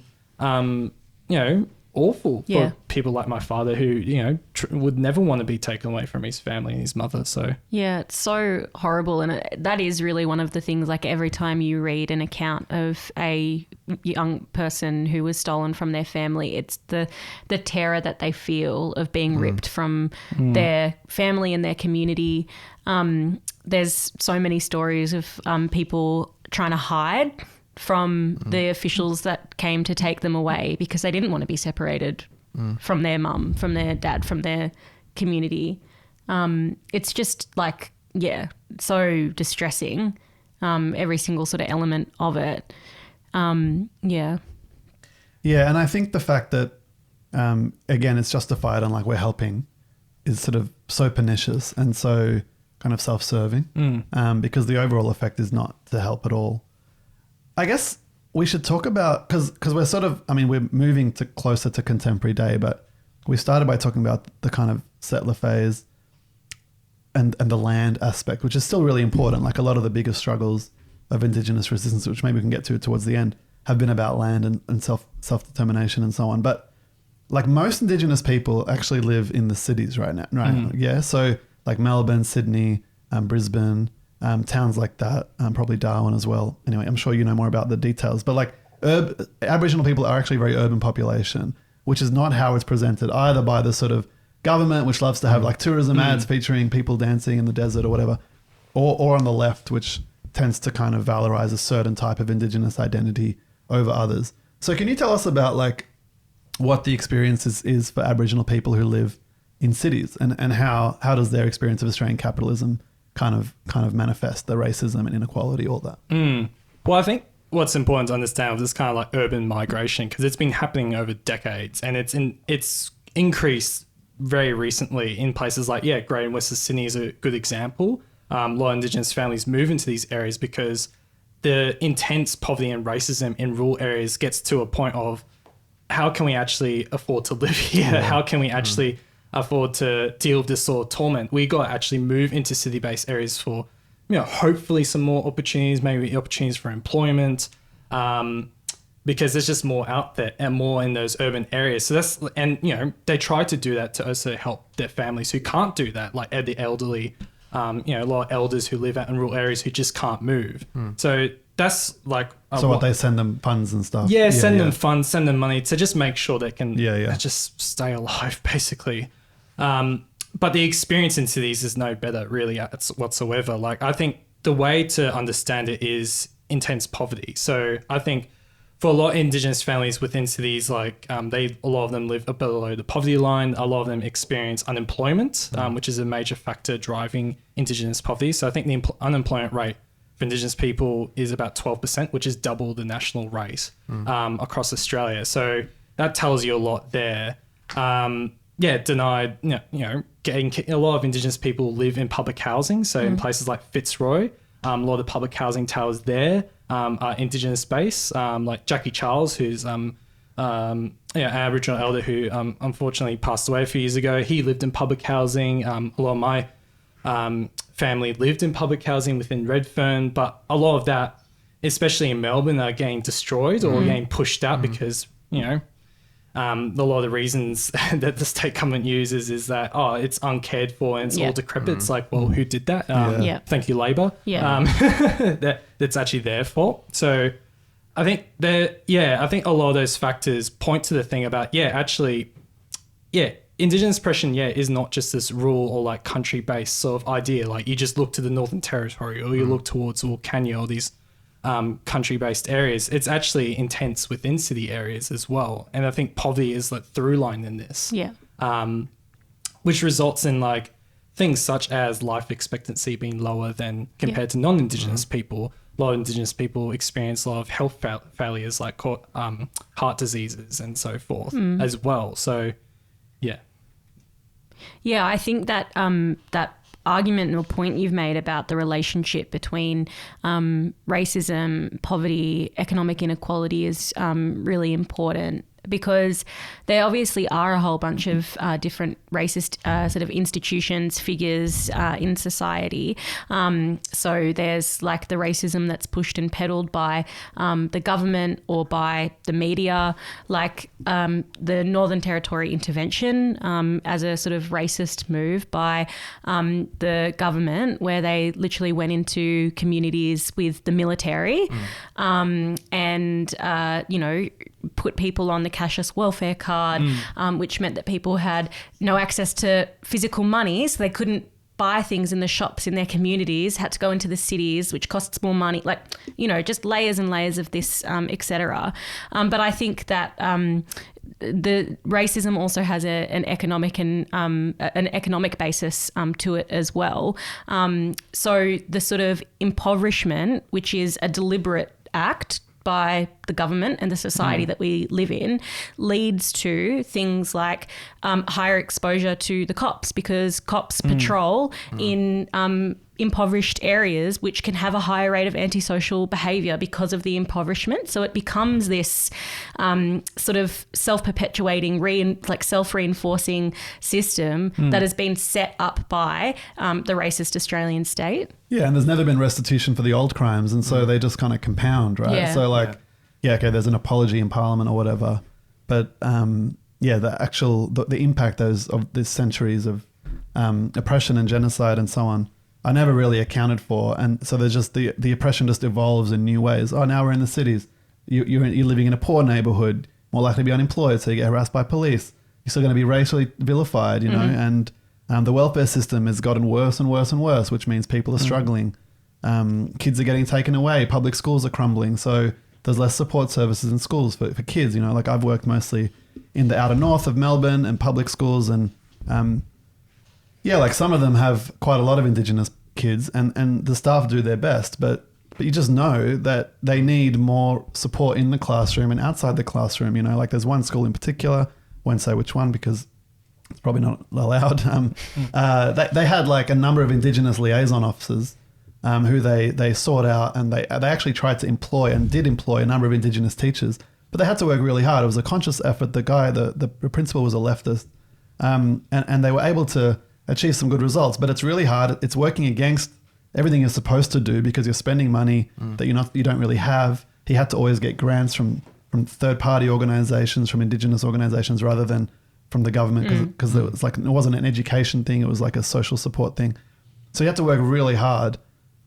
awful Yeah. for people like my father who, you know, would never want to be taken away from his family and his mother. So Yeah, it's so horrible. And that is really one of the things, like every time you read an account of a young person who was stolen from their family, it's the terror that they feel of being ripped from their family and their community. There's so many stories of people trying to hide from the officials that came to take them away because they didn't want to be separated from their mum, from their dad, from their community. It's just like, yeah, so distressing, every single sort of element of it. Yeah. Yeah, and I think the fact that, again, it's justified and like we're helping is sort of so pernicious and so kind of self-serving because the overall effect is not to help at all. I guess we should talk about, because we're sort of, I mean, we're moving to closer to contemporary day, but we started by talking about the kind of settler phase and the land aspect, which is still really important. Like a lot of the biggest struggles of Indigenous resistance, which maybe we can get to towards the end, have been about land and self-determination and so on. But like most Indigenous people actually live in the cities right now, right? Yeah. So like Melbourne, Sydney, Brisbane, towns like that, probably Darwin as well. Anyway, I'm sure you know more about the details, but like Aboriginal people are actually a very urban population, which is not how it's presented either by the sort of government, which loves to have like tourism ads featuring people dancing in the desert or whatever, or on the left, which tends to kind of valorize a certain type of Indigenous identity over others. So can you tell us about like what the experience is for Aboriginal people who live in cities and how does their experience of Australian capitalism kind of manifest the racism and inequality, all that? Well, I think what's important to understand with this kind of like urban migration, because it's been happening over decades and it's increased very recently in places like, Greater and Western Sydney is a good example. A lot of Indigenous families move into these areas because the intense poverty and racism in rural areas gets to a point of how can we actually afford to live here? Yeah. How can we actually afford to deal with this sort of torment? We got to actually move into city-based areas for, you know, hopefully some more opportunities, maybe opportunities for employment, because there's just more out there and more in those urban areas. So that's, and, you know, they try to do that to also help their families who can't do that, like the elderly, you know, a lot of elders who live out in rural areas who just can't move. So that's like... So what they send them funds and stuff? Yeah, send them funds, send them money to just make sure they can just stay alive, basically. But the experience in cities is no better, really, whatsoever. Like, I think the way to understand it is intense poverty. So I think for a lot of Indigenous families within cities, like a lot of them live below the poverty line. A lot of them experience unemployment, which is a major factor driving Indigenous poverty. So I think the unemployment rate for Indigenous people is about 12%, which is double the national rate across Australia. So that tells you a lot there. Denied, you know, getting a lot of Indigenous people live in public housing. So in places like Fitzroy, a lot of the public housing towers there are Indigenous based. Like Jackie Charles, who's an Aboriginal elder who unfortunately passed away a few years ago. He lived in public housing. A lot of my family lived in public housing within Redfern, but a lot of that, especially in Melbourne, are getting destroyed or getting pushed out because, you know, a lot of the reasons that the state government uses is that, it's uncared for and it's all decrepit. It's like, well, who did that? Thank you, Labor. That's actually their fault. So I think I think a lot of those factors point to the thing about, Indigenous oppression, is not just this rural or like country-based sort of idea. Like you just look to the Northern Territory or you look towards Wilcannia or these country-based areas. It's actually intense within city areas as well. And I think poverty is like through line in this. Which results in like things such as life expectancy being lower than compared to non-Indigenous people. A lot of Indigenous people experience a lot of health failures like heart diseases and so forth as well. So, I think that that argument or point you've made about the relationship between racism, poverty, economic inequality is really important. because there obviously are a whole bunch of different racist sort of institutions, figures in society. So there's like the racism that's pushed and peddled by the government or by the media, like the Northern Territory intervention as a sort of racist move by the government, where they literally went into communities with the military and, you know, put people on the cashless welfare card, which meant that people had no access to physical money, so they couldn't buy things in the shops in their communities, had to go into the cities, which costs more money, like, you know, just layers and layers of this, etc. But I think that the racism also has an economic and an economic basis to it as well. So the sort of impoverishment, which is a deliberate act by the government and the society that we live in, leads to things like higher exposure to the cops, because cops patrol in impoverished areas, which can have a higher rate of antisocial behaviour because of the impoverishment. So it becomes this sort of self-perpetuating, self-reinforcing system that has been set up by the racist Australian state. Yeah, and there's never been restitution for the old crimes, and so they just kind of compound, right? Yeah. So okay, there's an apology in Parliament or whatever, but the impact of these centuries of oppression and genocide and so on are never really accounted for, and so there's just the oppression just evolves in new ways. Oh, now we're in the cities. You're living in a poor neighborhood, more likely to be unemployed, so you get harassed by police. You're still going to be racially vilified, you know, and the welfare system has gotten worse and worse and worse, which means people are struggling. Kids are getting taken away. Public schools are crumbling. So there's less support services in schools for kids. You know, like I've worked mostly in the outer north of Melbourne and public schools, and like some of them have quite a lot of Indigenous kids, and the staff do their best, but you just know that they need more support in the classroom and outside the classroom. You know, like there's one school in particular, won't say which one because it's probably not allowed. They had like a number of Indigenous liaison officers who they sought out, and they actually tried to employ and did employ a number of Indigenous teachers, but they had to work really hard. It was a conscious effort. The guy, the principal, was a leftist, and they were able to achieve some good results, but it's really hard. It's working against everything you're supposed to do because you're spending money that you don't really have. He had to always get grants from third-party organizations, from Indigenous organizations, rather than from the government, because it wasn't an education thing, it was like a social support thing. So you have to work really hard,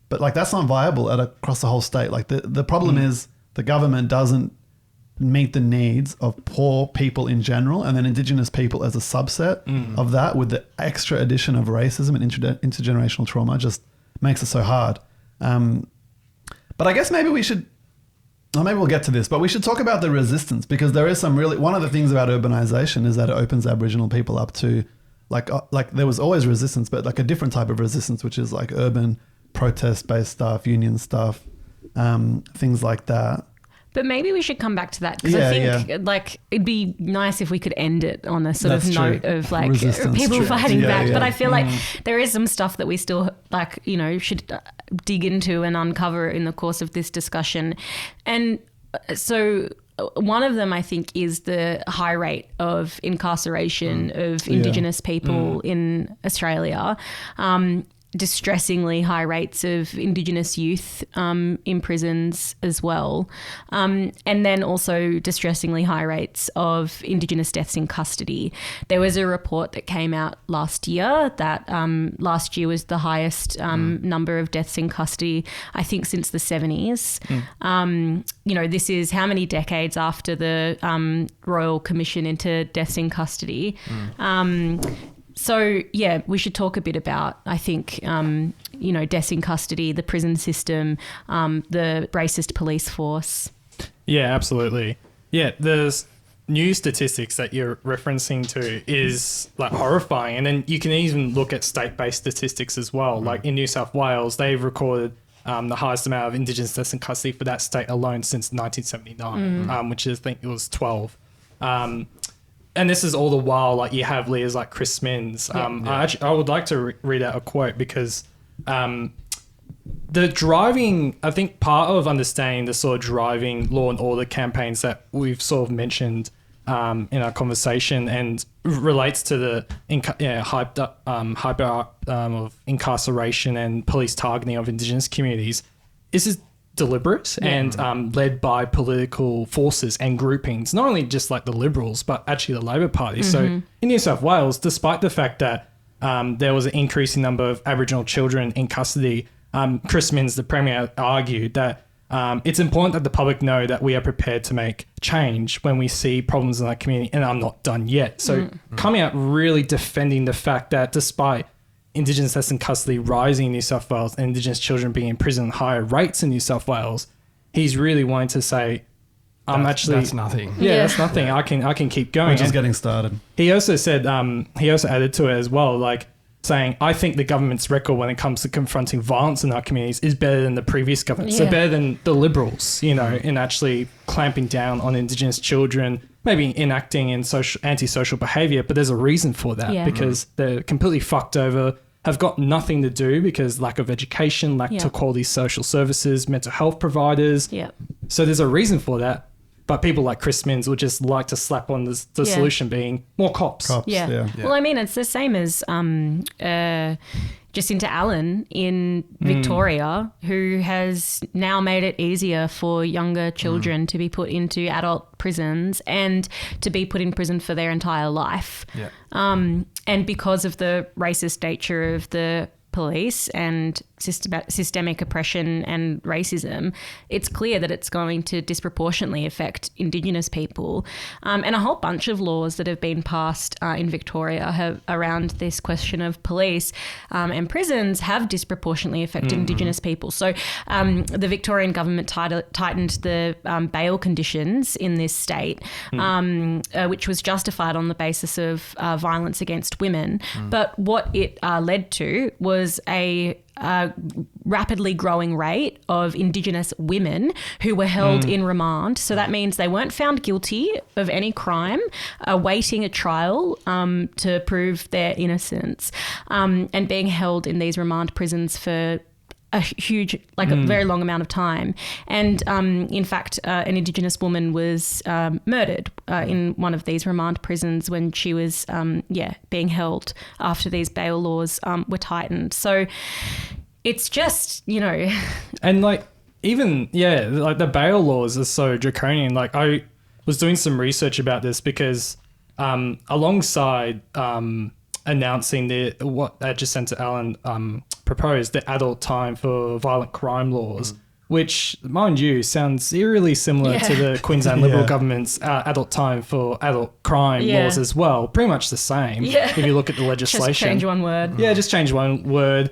but like that's not viable across the whole state. Like the problem is the government doesn't meet the needs of poor people in general, and then Indigenous people as a subset of that, with the extra addition of racism and intergenerational trauma, just makes it so hard. But I guess maybe we should, or maybe we'll get to this, but we should talk about the resistance, because there is one of the things about urbanization is that it opens Aboriginal people up to like there was always resistance, but like a different type of resistance, which is like urban protest-based stuff, union stuff, things like that. But maybe we should come back to that, because I think like it'd be nice if we could end it on a sort of note of like resistance, people fighting back. But I feel like there is some stuff that we still like, you know, should dig into and uncover in the course of this discussion. And so one of them, I think, is the high rate of incarceration of Indigenous people in Australia. Distressingly high rates of Indigenous youth in prisons as well. And then also distressingly high rates of Indigenous deaths in custody. There was a report that came out last year that last year was the highest number of deaths in custody, I think, since the 70s. You know, this is how many decades after the Royal Commission into deaths in custody. So, yeah, we should talk a bit about, I think, you know, deaths in custody, the prison system, the racist police force. Yeah, absolutely. Yeah, there's new statistics that you're referencing to is like horrifying. And then you can even look at state-based statistics as well. Like in New South Wales, they've recorded the highest amount of Indigenous deaths in custody for that state alone since 1979, which is, I think it was 12. And this is all the while, like, you have leaders like Chris Minns. I would like to read out a quote, because the driving, I think part of understanding the sort of driving law and order campaigns that we've sort of mentioned in our conversation and relates to the hyper of incarceration and police targeting of Indigenous communities. This is deliberate and led by political forces and groupings, not only just like the Liberals, but actually the Labor Party. So in New South Wales, despite the fact that there was an increasing number of Aboriginal children in custody, Chris Minns, the Premier, argued that it's important that the public know that we are prepared to make change when we see problems in our community, and I'm not done yet. So coming out really defending the fact that despite Indigenous deaths in custody rising in New South Wales and Indigenous children being in prison at higher rates in New South Wales, he's really wanting to say, that's nothing. Yeah, that's nothing. I can keep going. We're just getting started. He also said, he also added to it as well, like saying, I think the government's record when it comes to confronting violence in our communities is better than the previous government. So better than the Liberals, you know, in actually clamping down on Indigenous children, maybe enacting in antisocial behaviour. But there's a reason for that because they're completely fucked over, have got nothing to do because lack of education, lack of quality social services, mental health providers. Yeah. So there's a reason for that. But people like Chris Minns would just like to slap on the solution being more cops. Yeah. Well, I mean, it's the same as Jacinta Allen in Victoria, who has now made it easier for younger children to be put into adult prisons and to be put in prison for their entire life. Yeah. And because of the racist nature of the police and systemic oppression and racism, it's clear that it's going to disproportionately affect Indigenous people. And a whole bunch of laws that have been passed in Victoria around this question of police and prisons have disproportionately affected Indigenous people. So the Victorian government tightened the bail conditions in this state, which was justified on the basis of violence against women. But what it led to was a rapidly growing rate of Indigenous women who were held in remand. So that means they weren't found guilty of any crime, awaiting a trial to prove their innocence, and being held in these remand prisons for a huge, a very long amount of time. And in fact, an Indigenous woman was murdered in one of these remand prisons when she was, being held after these bail laws were tightened. So it's just, And even the bail laws are so draconian. Like I was doing some research about this because alongside announcing what Jacinta Allen proposed, the adult time for violent crime laws, which, mind you, sounds eerily similar to the Queensland Liberal government's adult time for adult crime laws as well. Pretty much the same if you look at the legislation. Just change one word. Yeah, just change one word.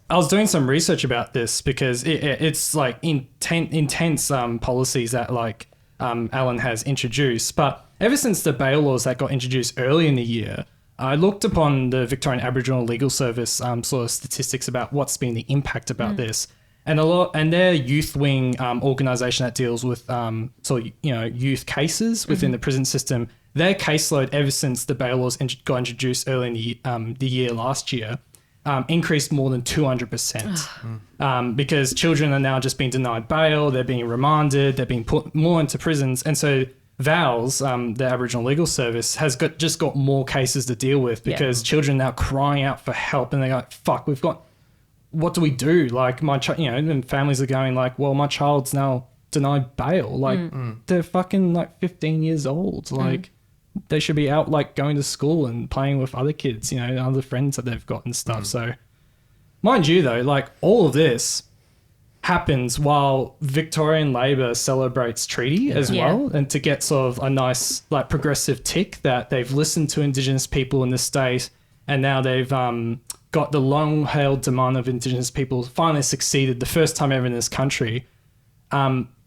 I was doing some research about this because it's like intense policies that Allen has introduced. But ever since the bail laws that got introduced early in the year, I looked upon the Victorian Aboriginal Legal Service sort of statistics about what's been the impact about this. And their youth wing organisation that deals with youth cases within the prison system, their caseload ever since the bail laws got introduced early in the year last year increased more than 200%. Because children are now just being denied bail, they're being remanded, they're being put more into prisons. And so VALS, the Aboriginal Legal Service, has just got more cases to deal with because children are now crying out for help and they're like, fuck, what do we do? Like and families are going like, well, my child's now denied bail. They're fucking 15 years old. They should be out going to school and playing with other kids, other friends that they've got and stuff. So mind you though, all of this happens while Victorian Labor celebrates treaty as well, and to get sort of a nice progressive tick that they've listened to Indigenous people in the state, and now they've got the long-held demand of Indigenous people finally succeeded the first time ever in this country.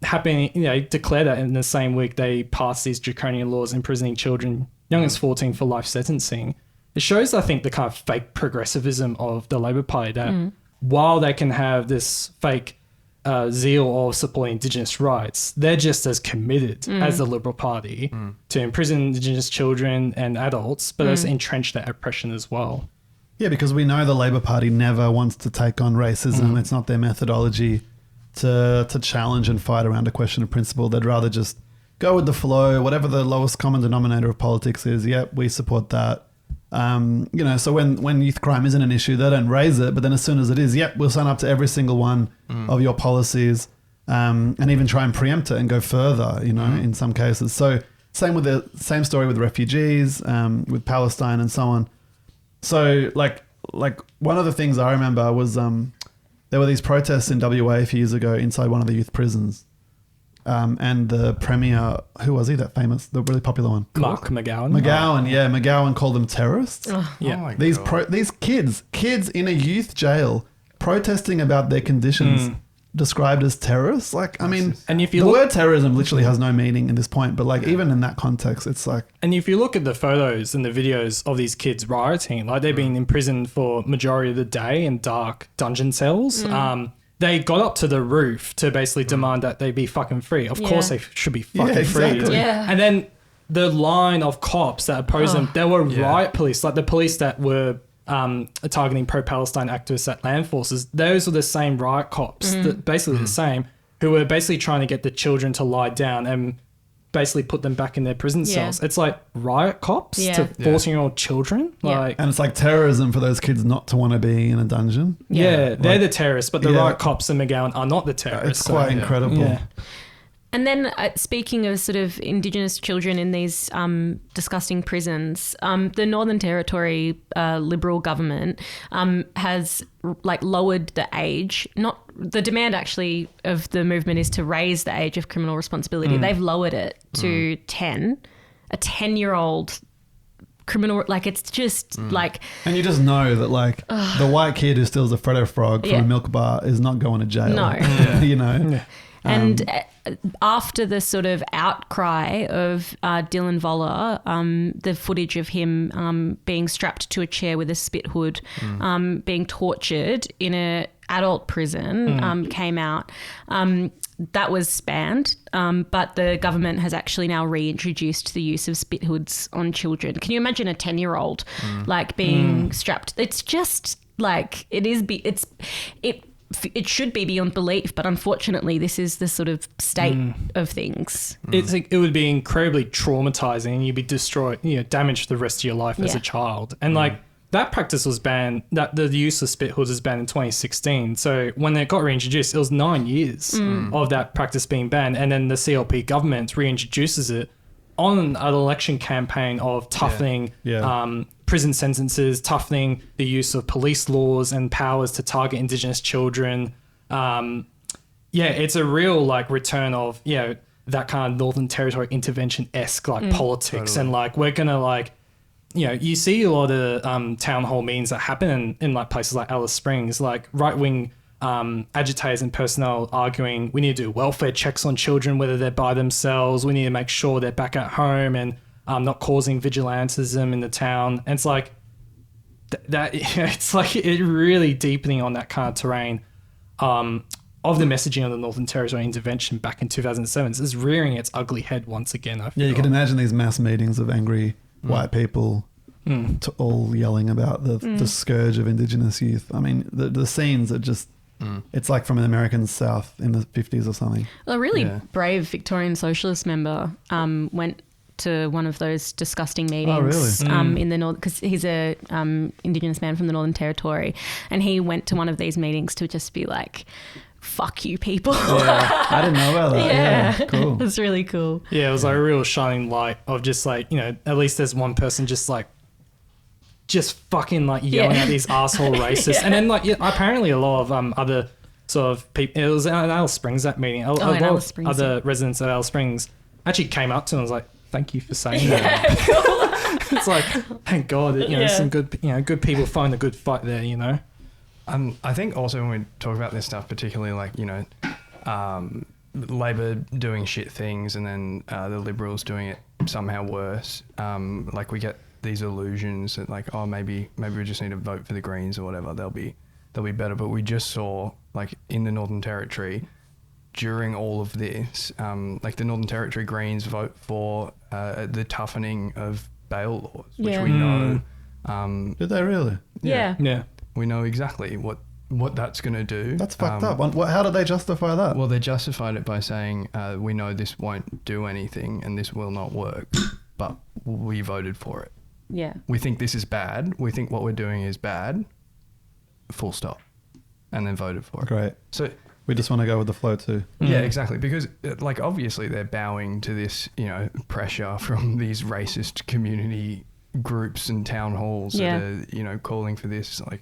Happening, declare that in the same week they passed these draconian laws imprisoning children young as 14 for life sentencing. It shows, I think, the kind of fake progressivism of the Labor Party that while they can have this fake zeal of supporting Indigenous rights, they're just as committed as the Liberal Party to imprison Indigenous children and adults, but also entrench that oppression as well. Yeah, because we know the Labor Party never wants to take on racism. It's not their methodology to challenge and fight around a question of principle. They'd rather just go with the flow, whatever the lowest common denominator of politics is. Yep, we support that. So when youth crime isn't an issue, they don't raise it. But then as soon as it is, yep, we'll sign up to every single one of your policies, and even try and preempt it and go further. In some cases. So same story with refugees, with Palestine and so on. So like one of the things I remember was there were these protests in WA a few years ago inside one of the youth prisons. And the premier, who was he? That famous, the really popular one, Mark McGowan. McGowan called them terrorists. Yeah, these kids in a youth jail protesting about their conditions, described as terrorists. Like, I mean, and if you the look, word terrorism literally has no meaning in this point, but like even in that context, it's like. And if you look at the photos and the videos of these kids rioting, like they've been imprisoned for majority of the day in dark dungeon cells. They got up to the roof to basically demand that they be fucking free. Of course they should be fucking free. Yeah. And then the line of cops that opposed them, there were riot police, like the police that were targeting pro-Palestine activists at land forces. Those were the same riot cops, basically the same, who were basically trying to get the children to lie down and basically put them back in their prison cells. It's like riot cops to 14-year-old children. Like, and it's like terrorism for those kids not to want to be in a dungeon. They're the terrorists, but the riot cops and McGowan are not the terrorists. It's quite incredible. Yeah. And then speaking of sort of Indigenous children in these disgusting prisons, the Northern Territory Liberal government has like lowered the age. Not the demand actually of the movement is to raise the age of criminal responsibility. They've lowered it to 10. A 10-year-old criminal, like it's just like. And you just know that like the white kid who steals a Freddo frog from a milk bar is not going to jail. No. Yeah. And after the sort of outcry of Dylan Voller, the footage of him being strapped to a chair with a spit hood, being tortured in an adult prison came out. That was banned, but the government has actually now reintroduced the use of spit hoods on children. Can you imagine a 10-year-old like being strapped? It's just like it should be beyond belief, but unfortunately this is the sort of state of things. It's like, it would be incredibly traumatizing and you'd be destroyed, damaged for the rest of your life as a child. And like that practice was banned, that the use of spit hoods was banned in 2016. So when it got reintroduced, it was 9 years of that practice being banned. And then the CLP government reintroduces it on an election campaign of toughening prison sentences, toughening the use of police laws and powers to target Indigenous children. It's a real like return of that kind of Northern Territory intervention-esque like politics. And like we're gonna like you see a lot of town hall meetings that happen in like places like Alice Springs, like right-wing agitators and personnel arguing we need to do welfare checks on children, whether they're by themselves. We need to make sure they're back at home and not causing vigilantism in the town. And it's like that. It's like it really deepening on that kind of terrain of the messaging of the Northern Territory intervention back in 2007. It's rearing its ugly head once again. I feel. Yeah, you can imagine these mass meetings of angry white people to all yelling about the scourge of Indigenous youth. I mean, the scenes are just. It's like from an American South in the 50s or something. A really brave Victorian socialist member went to one of those disgusting meetings in the north, because he's a Indigenous man from the Northern Territory, and he went to one of these meetings to just be like, fuck you people. I didn't know about that. Yeah, cool. It was really cool. Yeah, it was like a real shining light of just like, at least there's one person just fucking like yelling at these asshole racists. And then like apparently a lot of other sort of people, it was at Alice Springs, that meeting, a lot of other residents at Alice Springs actually came up to him and was like, thank you for saying that. Cool. It's like, thank God that some good people find a good fight there, I think also when we talk about this stuff, particularly like Labor doing shit things and then the Liberals doing it somehow worse, like we get these illusions that like, oh, maybe we just need to vote for the Greens or whatever, they'll be better. But we just saw like in the Northern Territory during all of this, like the Northern Territory Greens vote for the toughening of bail laws, which we know. Did they really? Yeah. We know exactly what what that's going to do. That's fucked up. How did they justify that? Well, they justified it by saying, we know this won't do anything and this will not work, but we voted for it. Yeah. We think this is bad. We think what we're doing is bad. Full stop. And then voted for it. Great. So we just want to go with the flow too. yeah, exactly. Because like obviously they're bowing to this, pressure from these racist community groups and town halls that are, calling for this like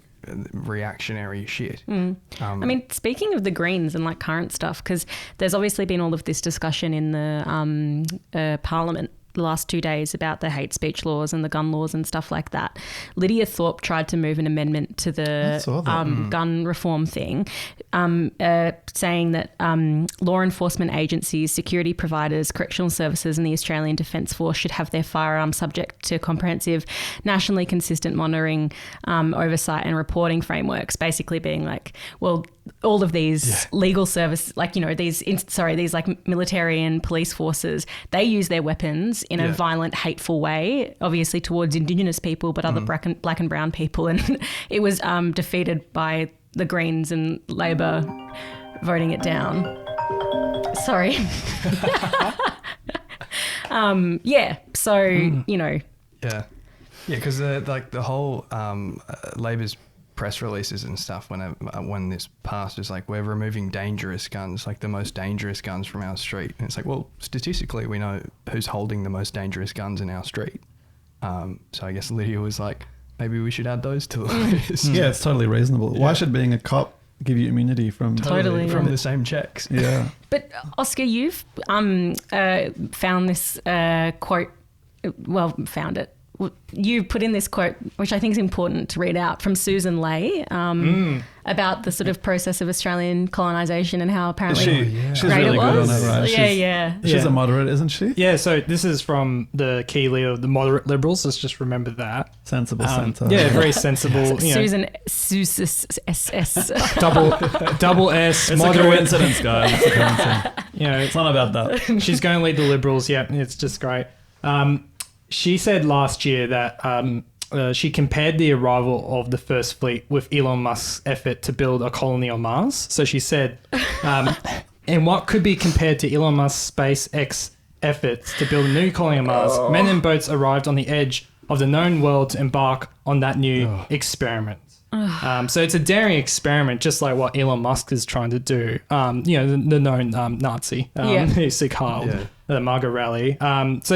reactionary shit. I mean, speaking of the Greens and like current stuff, because there's obviously been all of this discussion in the Parliament the last 2 days about the hate speech laws and the gun laws and stuff like that. Lydia Thorpe tried to move an amendment to the gun reform thing, saying that law enforcement agencies, security providers, correctional services and the Australian Defence Force should have their firearms subject to comprehensive, nationally consistent monitoring, oversight and reporting frameworks, basically being like, well, all of these legal service, like, these like military and police forces, they use their weapons in a violent, hateful way, obviously towards Indigenous people, but other black and brown people. And it was defeated by the Greens and Labor voting it down. Sorry. So, Yeah, because the whole Labor's press releases and stuff when this passed is like, we're removing dangerous guns, like the most dangerous guns from our street. And it's like, well, statistically we know who's holding the most dangerous guns in our street. So I guess Lydia was like, maybe we should add those to the list. Yeah, it's totally reasonable. Why should being a cop give you immunity from the same checks? Yeah. But Oscar, you've found this quote, found it. You put in this quote, which I think is important to read out, from Susan Ley about the sort of process of Australian colonisation and how apparently she's really good on it, right? She's a moderate, isn't she? Yeah, so this is from the key leader of the moderate Liberals. Let's just remember that. Sensible centre. Yeah, very sensible. Susan SS. double S. It's moderate. a coincidence, guys. It's a coincidence. It's not about that. She's going to lead the Liberals. Yeah, it's just great. She said last year that she compared the arrival of the First Fleet with Elon Musk's effort to build a colony on Mars. So she said, in what could be compared to Elon Musk's SpaceX efforts to build a new colony on Mars, men in boats arrived on the edge of the known world to embark on that new experiment. So it's a daring experiment, just like what Elon Musk is trying to do. The known Nazi, Sieg Heil, the MAGA rally. That's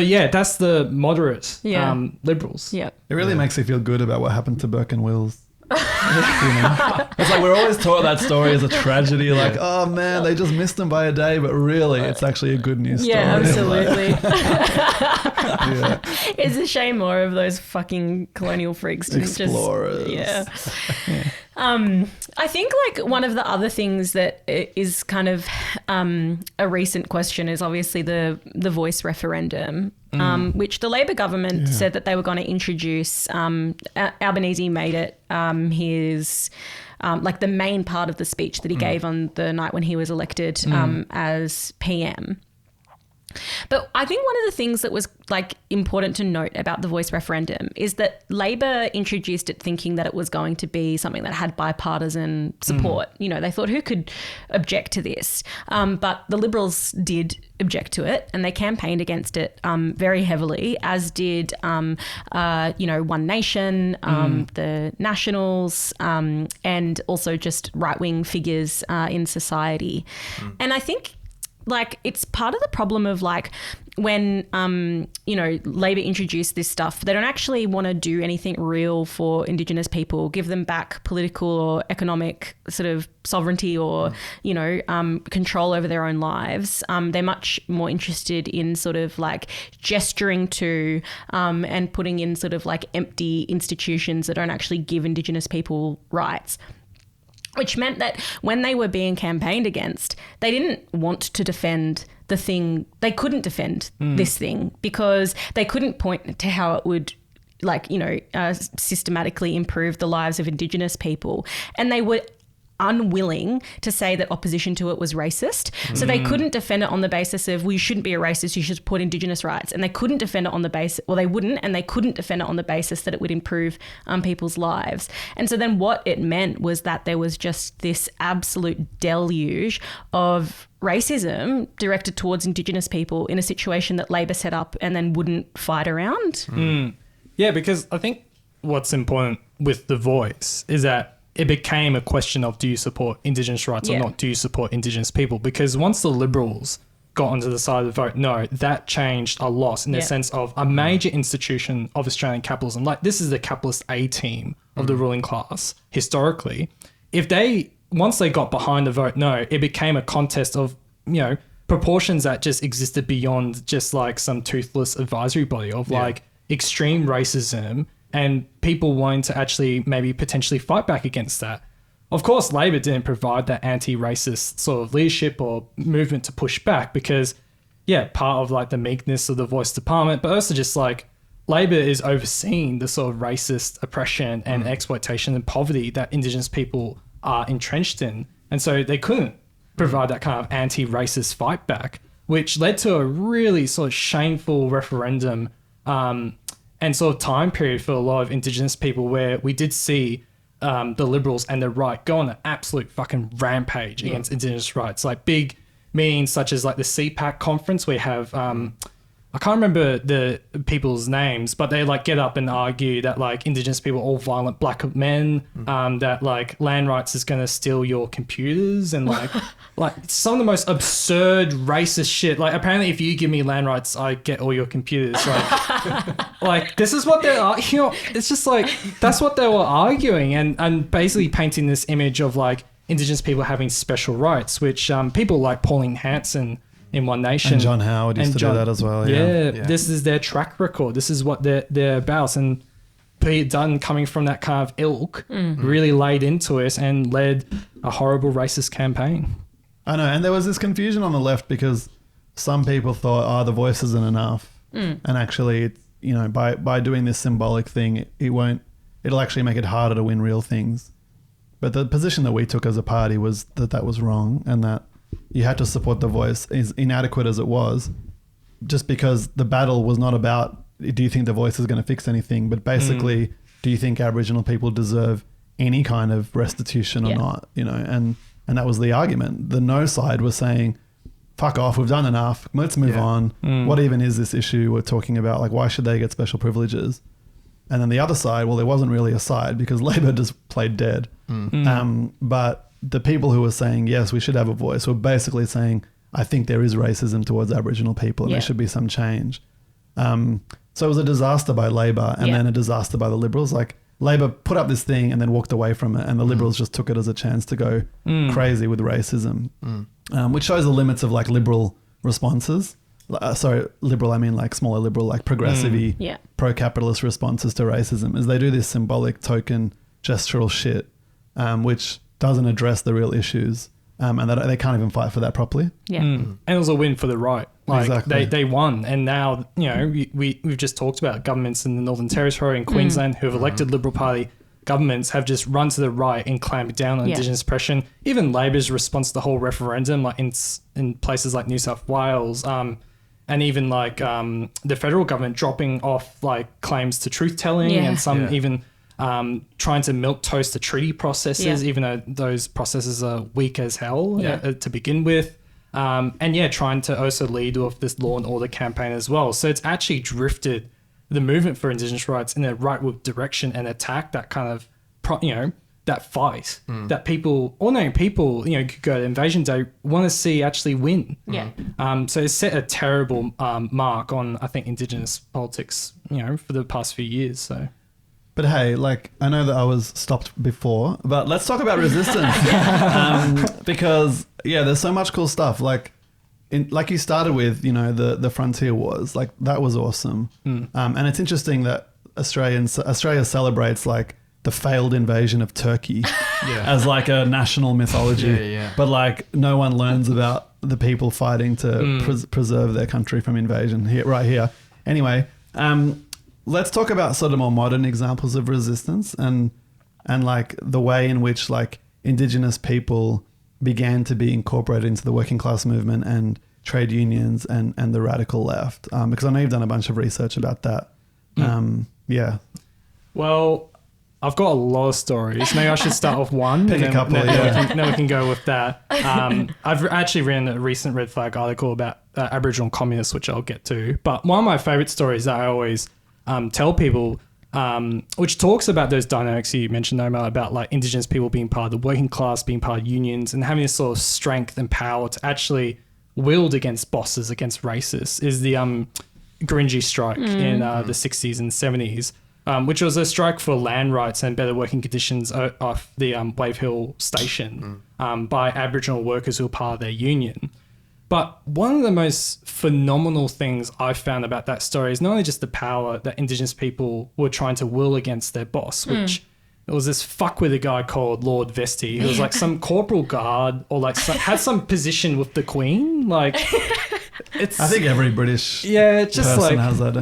the moderate Liberals. Yeah, it really makes me feel good about what happened to Burke and Wills. It's like we're always taught that story as a tragedy, like, oh man, they just missed them by a day, but really it's actually a good news story. Yeah, absolutely. It's a shame more of those fucking colonial freaks didn't explorers. I think like one of the other things that is kind of a recent question is obviously the voice referendum, which the Labor government said that they were going to introduce. Albanese made it his like the main part of the speech that he gave on the night when he was elected as PM. But I think one of the things that was like important to note about the voice referendum is that Labor introduced it thinking that it was going to be something that had bipartisan support. They thought, who could object to this? But the Liberals did object to it and they campaigned against it very heavily, as did, One Nation, the Nationals, and also just right-wing figures in society. And I think like it's part of the problem of like when Labor introduced this stuff, they don't actually want to do anything real for Indigenous people, give them back political or economic sort of sovereignty or control over their own lives. They're much more interested in sort of like gesturing to and putting in sort of like empty institutions that don't actually give Indigenous people rights. Which meant that when they were being campaigned against, they didn't want to defend the thing. They couldn't defend this thing because they couldn't point to how it would systematically improve the lives of Indigenous people. And they were unwilling to say that opposition to it was racist. So they couldn't defend it on the basis of, well, you shouldn't be a racist, you should support Indigenous rights. And they couldn't defend it on the basis, well, they wouldn't, and they couldn't defend it on the basis that it would improve people's lives. And so then what it meant was that there was just this absolute deluge of racism directed towards Indigenous people in a situation that Labor set up and then wouldn't fight around. Yeah, because I think what's important with The Voice is that it became a question of, do you support Indigenous rights or not? Do you support Indigenous people? Because once the Liberals got onto the side of the vote, no, that changed a lot in the sense of a major institution of Australian capitalism. Like, this is the capitalist A-team of the ruling class historically. Once they got behind the vote, no, it became a contest of, proportions that just existed beyond just like some toothless advisory body of like extreme racism and people wanting to actually maybe potentially fight back against that. Of course, Labor didn't provide that anti-racist sort of leadership or movement to push back because, part of like the meekness of the Voice department, but also just like Labor is overseeing the sort of racist oppression and exploitation and poverty that Indigenous people are entrenched in. And so they couldn't provide that kind of anti-racist fight back, which led to a really sort of shameful referendum and sort of time period for a lot of Indigenous people where we did see the Liberals and the right go on an absolute fucking rampage against Indigenous rights. Like big meetings such as like the CPAC conference, we have I can't remember the people's names, but they like get up and argue that like Indigenous people are all violent black men, that like land rights is going to steal your computers and like some of the most absurd racist shit. Like apparently if you give me land rights, I get all your computers. Like this is what they're, it's just like, that's what they were arguing and basically painting this image of like Indigenous people having special rights, which people like Pauline Hanson in One Nation. And John Howard used to do that as well. Yeah, this is their track record. This is what they're about. And Pete Dunne, coming from that kind of ilk, really laid into it and led a horrible racist campaign. I know. And there was this confusion on the left because some people thought, The Voice isn't enough. And actually, by doing this symbolic thing, it'll actually make it harder to win real things. But the position that we took as a party was that was wrong and that you had to support The Voice, as inadequate as it was, just because the battle was not about, do you think The Voice is going to fix anything, but basically, do you think Aboriginal people deserve any kind of restitution or not? And that was the argument. The no side was saying, fuck off, we've done enough, let's move on. What even is this issue we're talking about? Like, why should they get special privileges? And then the other side, well, there wasn't really a side because Labor just played dead. But the people who were saying, yes, we should have a voice, were basically saying, I think there is racism towards Aboriginal people and there should be some change. So it was a disaster by Labor and then a disaster by the Liberals. Like Labor put up this thing and then walked away from it and the Liberals just took it as a chance to go crazy with racism, which shows the limits of like Liberal responses. Sorry, Liberal, I mean like smaller Liberal, like progressive-y, pro-capitalist responses to racism is they do this symbolic token gestural shit, which doesn't address the real issues, and they can't even fight for that properly. And it was a win for the right. Like exactly. they won, and now we've just talked about governments in the Northern Territory and Queensland who have elected Liberal Party governments have just run to the right and clamped down on Indigenous oppression. Even Labor's response to the whole referendum, like in places like New South Wales, and even like the federal government dropping off like claims to truth telling, and some even trying to milquetoast the treaty processes, even though those processes are weak as hell to begin with. And trying to also lead off this law and order campaign as well. So it's actually drifted the movement for Indigenous rights in a rightward direction and attack that kind of, that fight that people, ordinary people, could go to Invasion Day, want to see actually win. So it's set a terrible mark on, I think, Indigenous politics, for the past few years. So. But hey, like, I know that I was stopped before, but let's talk about resistance. Because, there's so much cool stuff. Like you started with, the Frontier Wars. Like, that was awesome. And it's interesting that Australia celebrates, like, the failed invasion of Turkey as, like, a national mythology. But, like, no one learns about the people fighting to preserve their country from invasion right here. Anyway, let's talk about sort of more modern examples of resistance and like the way in which like Indigenous people began to be incorporated into the working class movement and trade unions and the radical left? Because I know you've done a bunch of research about that. Yeah. Well, I've got a lot of stories. Maybe I should start with one. Pick a couple, yeah. Then we can go with that. I've actually written a recent Red Flag article about Aboriginal communists, which I'll get to. But one of my favorite stories that I always tell people, which talks about those dynamics you mentioned, Omar, about like Indigenous people being part of the working class, being part of unions, and having this sort of strength and power to actually wield against bosses, against racists, is the Gurindji strike in the 60s and 70s. Which was a strike for land rights and better working conditions off the Wave Hill station by Aboriginal workers who were part of their union. But one of the most phenomenal things I found about that story is not only just the power that Indigenous people were trying to will against their boss, which it was this fuck with a guy called Lord Vestey, who was like some corporal guard or like had some position with the Queen, like... I think every British just person like, has that.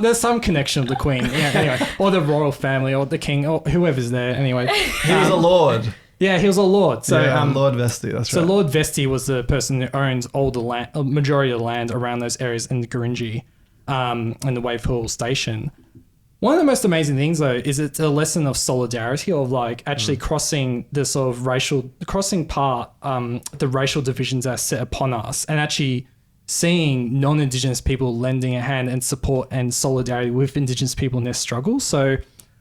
There's some connection with the Queen. Yeah, anyway, or the royal family, or the king, or whoever's there. Anyway, he was a lord. Yeah, he was a lord. So Lord Vestey. That's right. So Lord Vestey was the person who owns all the land, a majority of the land around those areas in the Gurindji, and the Wave Hill station. One of the most amazing things, though, is it's a lesson of solidarity, of like actually crossing the sort of the racial divisions that are set upon us, and actually seeing non-Indigenous people lending a hand and support and solidarity with Indigenous people in their struggles. So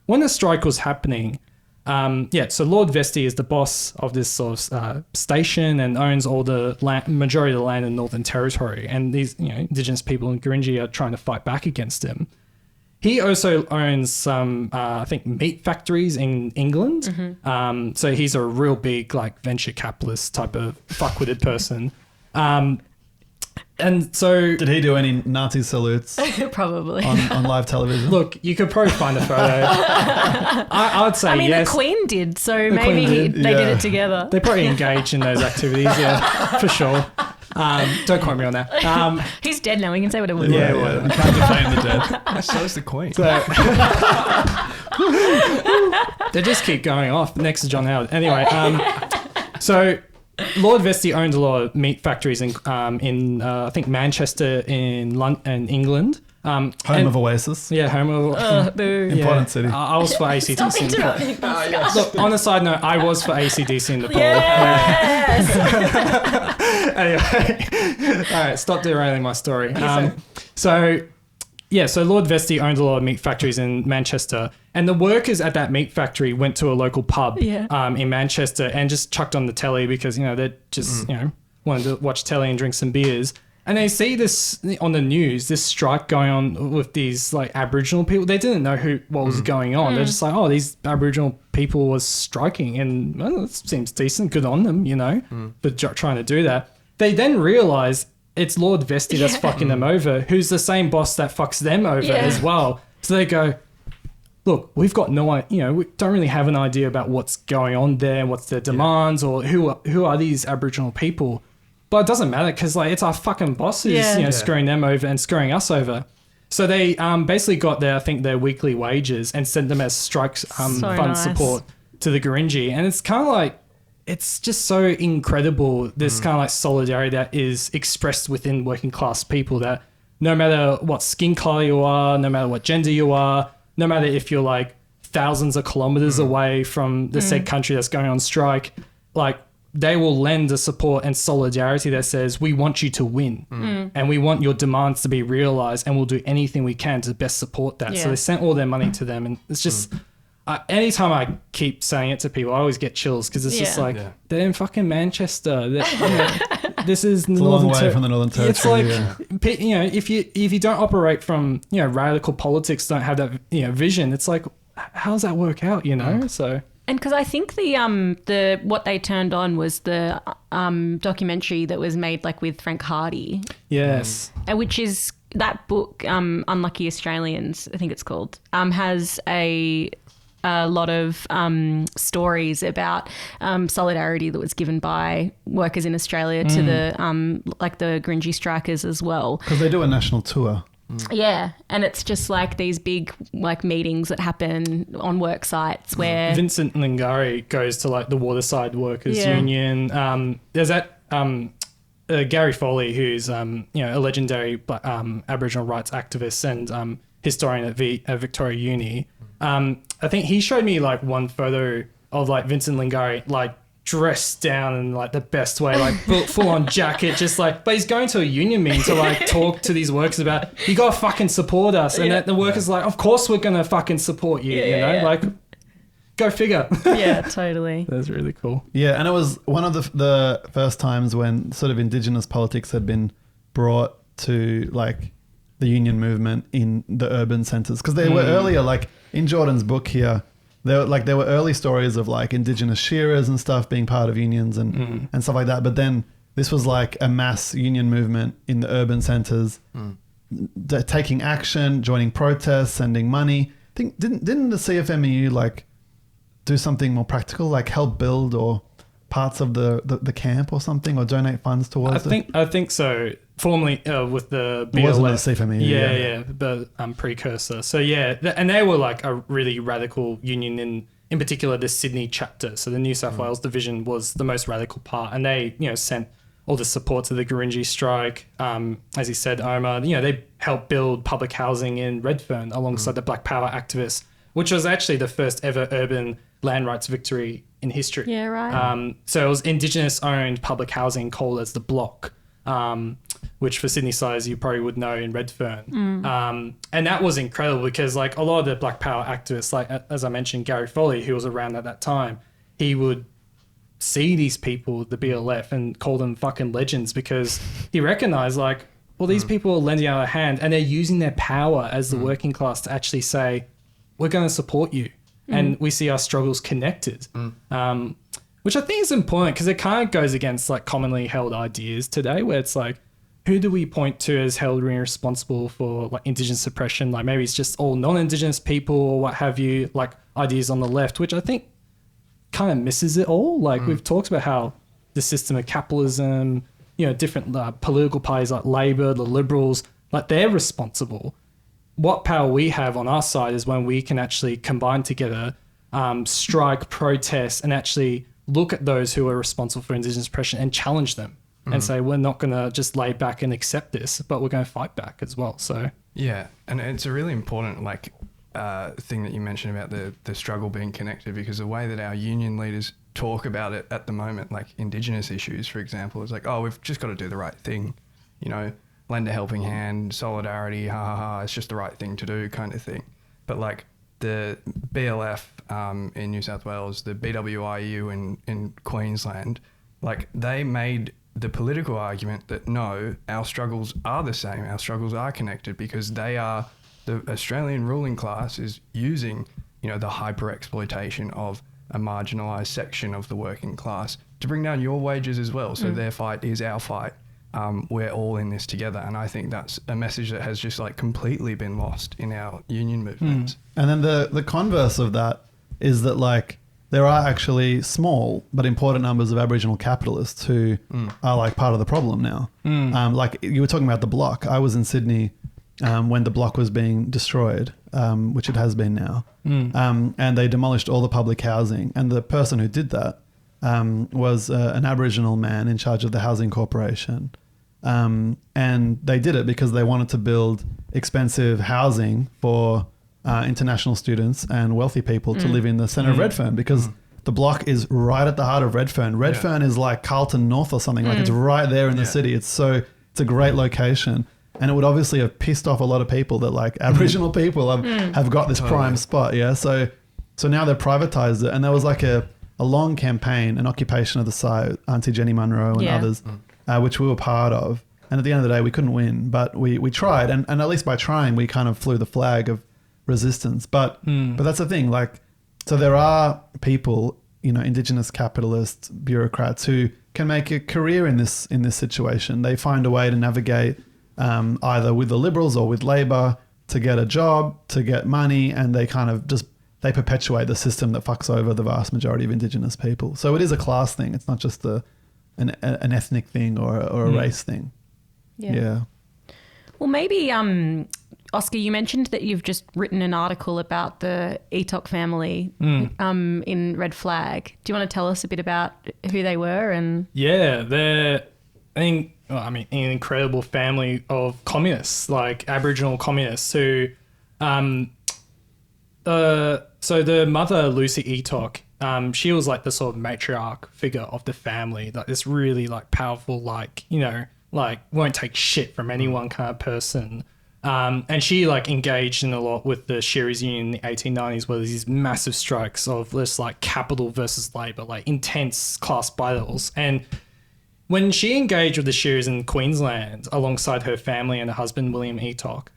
when the strike was happening, so Lord Vestey is the boss of this sort of station and owns all the majority of the land in Northern Territory, and these Indigenous people in Gurindji are trying to fight back against him. He also owns some, I think, meat factories in England. So he's a real big, like, venture capitalist type of fuckwitted person. And so... Did he do any Nazi salutes? Probably. On live television? Look, you could probably find a photo. I would say yes. The Queen did, so maybe they did it together. They probably engaged in those activities, yeah, for sure. Don't quote me on that. He's dead now. We can say whatever we want. Yeah, well, you can't defame the dead. So is the Queen. So, they just keep going off next to John Howard. Anyway, so Lord Vestey owned a lot of meat factories in I think Manchester in England. Home of Oasis. Yeah, home of important city. I was for ACDC in the poll. Look, on a side note, I was for ACDC in the poll. Yes. Anyway, all right, stop derailing my story. So Lord Vestey owned a lot of meat factories in Manchester, and the workers at that meat factory went to a local pub in Manchester and just chucked on the telly because they just wanted to watch telly and drink some beers. And they see this on the news, this strike going on with these like Aboriginal people. They didn't know what was going on. They're just like, oh, these Aboriginal people was striking, and well, it seems decent. Good on them, for trying to do that. They then realize it's Lord Vestey that's fucking them over, who's the same boss that fucks them over as well. So they go, look, we've got no idea, we don't really have an idea about what's going on there, what's their demands, or who are these Aboriginal people. But it doesn't matter because like it's our fucking bosses, screwing them over and screwing us over. So they basically got their weekly wages and sent them as strikes fund support to the Gurindji. And it's kind of like, it's just so incredible, this kind of like solidarity that is expressed within working class people, that no matter what skin color you are, no matter what gender you are, no matter if you're like thousands of kilometers away from the said country that's going on strike, like they will lend the support and solidarity that says, we want you to win and we want your demands to be realized, and we'll do anything we can to best support that. So they sent all their money to them, and it's just... anytime I keep saying it to people, I always get chills because it's just like, they're in fucking Manchester. This is it's a long way from the Northern Territory. It's like, if you don't operate from, radical politics, don't have that, vision, it's like, how does that work out, So... And because I think the what they turned on was the documentary that was made like with Frank Hardy. Yes. Which is that book, Unlucky Australians, I think it's called, has a lot of stories about solidarity that was given by workers in Australia to the like the Gurindji strikers as well. Because they do a national tour. Yeah, and it's just like these big like meetings that happen on work sites where Vincent Lingari goes to like the Waterside Workers Yeah. Union. There's that Gary Foley, who's a legendary Aboriginal rights activist and historian at Victoria Uni. I think he showed me like one photo of like Vincent Lingari like dressed down in like the best way, like full on jacket, just like, but he's going to a union meeting to like talk to these workers about, you gotta fucking support us. And the workers like, of course we're gonna fucking support you, you know, like go figure. Yeah, totally. That's really cool. Yeah, and it was one of the first times when sort of Indigenous politics had been brought to like the union movement in the urban centres, because they were earlier, like in Jordan's book here, there were early stories of like Indigenous shearers and stuff being part of unions and stuff like that. But then this was like a mass union movement in the urban centres, taking action, joining protests, sending money. I think didn't the CFMEU like do something more practical, like help build or parts of the camp or something, or donate funds towards it? I think so. Formerly with the BLF. It wasn't the CFMEU. Yeah, but precursor. So yeah, and they were like a really radical union in particular the Sydney chapter. So the New South Wales division was the most radical part, and they sent all the support to the Gurindji strike. As he said, Omar, they helped build public housing in Redfern alongside the Black Power activists, which was actually the first ever urban land rights victory in history. Yeah, right. So it was Indigenous owned public housing called as the Block, which for Sydney size you probably would know in Redfern. And that was incredible because like a lot of the Black Power activists, like as I mentioned, Gary Foley, who was around at that time, he would see these people, the BLF, and call them fucking legends because he recognized like, well, these people are lending out a hand and they're using their power as the working class to actually say, we're going to support you. And we see our struggles connected, which I think is important because it kind of goes against like commonly held ideas today where it's like, who do we point to as held responsible for like Indigenous suppression? Like maybe it's just all non-Indigenous people or what have you, like ideas on the left, which I think kind of misses it all. Like we've talked about how the system of capitalism, different political parties like Labor, the Liberals, like they're responsible. What power we have on our side is when we can actually combine together, strike, protest, and actually look at those who are responsible for Indigenous suppression and challenge them and say, we're not going to just lay back and accept this, but we're going to fight back as well. So yeah, and it's a really important thing that you mentioned about the struggle being connected, because the way that our union leaders talk about it at the moment, like Indigenous issues, for example, is like, oh, we've just got to do the right thing, lend a helping hand, solidarity, ha ha ha, it's just the right thing to do kind of thing. But like the BLF in New South Wales, the BWIU in Queensland, like they made the political argument that no, our struggles are the same, our struggles are connected because they are, the Australian ruling class is using, the hyper exploitation of a marginalised section of the working class to bring down your wages as well. So their fight is our fight. We're all in this together. And I think that's a message that has just like completely been lost in our union movements. And then the converse of that is that like there are actually small but important numbers of Aboriginal capitalists who are like part of the problem now. Like you were talking about the Block. I was in Sydney when the Block was being destroyed, which it has been now. And they demolished all the public housing. And the person who did that was an Aboriginal man in charge of the Housing Corporation. And they did it because they wanted to build expensive housing for international students and wealthy people to live in the centre of Redfern, because the Block is right at the heart of Redfern. Redfern is like Carlton North or something. Like it's right there in the city. It's a great location. And it would obviously have pissed off a lot of people that like Aboriginal people have got this prime spot. Yeah. So now they've privatized it. And there was like a long campaign, an occupation of the site, Auntie Jenny Munro and others, which we were part of. And at the end of the day, we couldn't win, but we tried. And at least by trying, we kind of flew the flag of resistance. But that's the thing. Like, so there are people, Indigenous capitalists, bureaucrats who can make a career in this situation. They find a way to navigate either with the Liberals or with Labor to get a job, to get money, and they kind of they perpetuate the system that fucks over the vast majority of Indigenous people. So it is a class thing. It's not just an ethnic thing or a race thing. Yeah. Well, maybe, Oscar, you mentioned that you've just written an article about the Etok family in Red Flag. Do you want to tell us a bit about who they were? And Yeah, they're an incredible family of communists, like Aboriginal communists who, so the mother, Lucy Etok, she was like the sort of matriarch figure of the family, like this really like powerful, like, you know, like won't take shit from anyone kind of person. And she like engaged in a lot with the Shearers Union in the 1890s, where there's these massive strikes of this like capital versus labor, like intense class battles. And when she engaged with the Shearers in Queensland alongside her family and her husband, William Etok,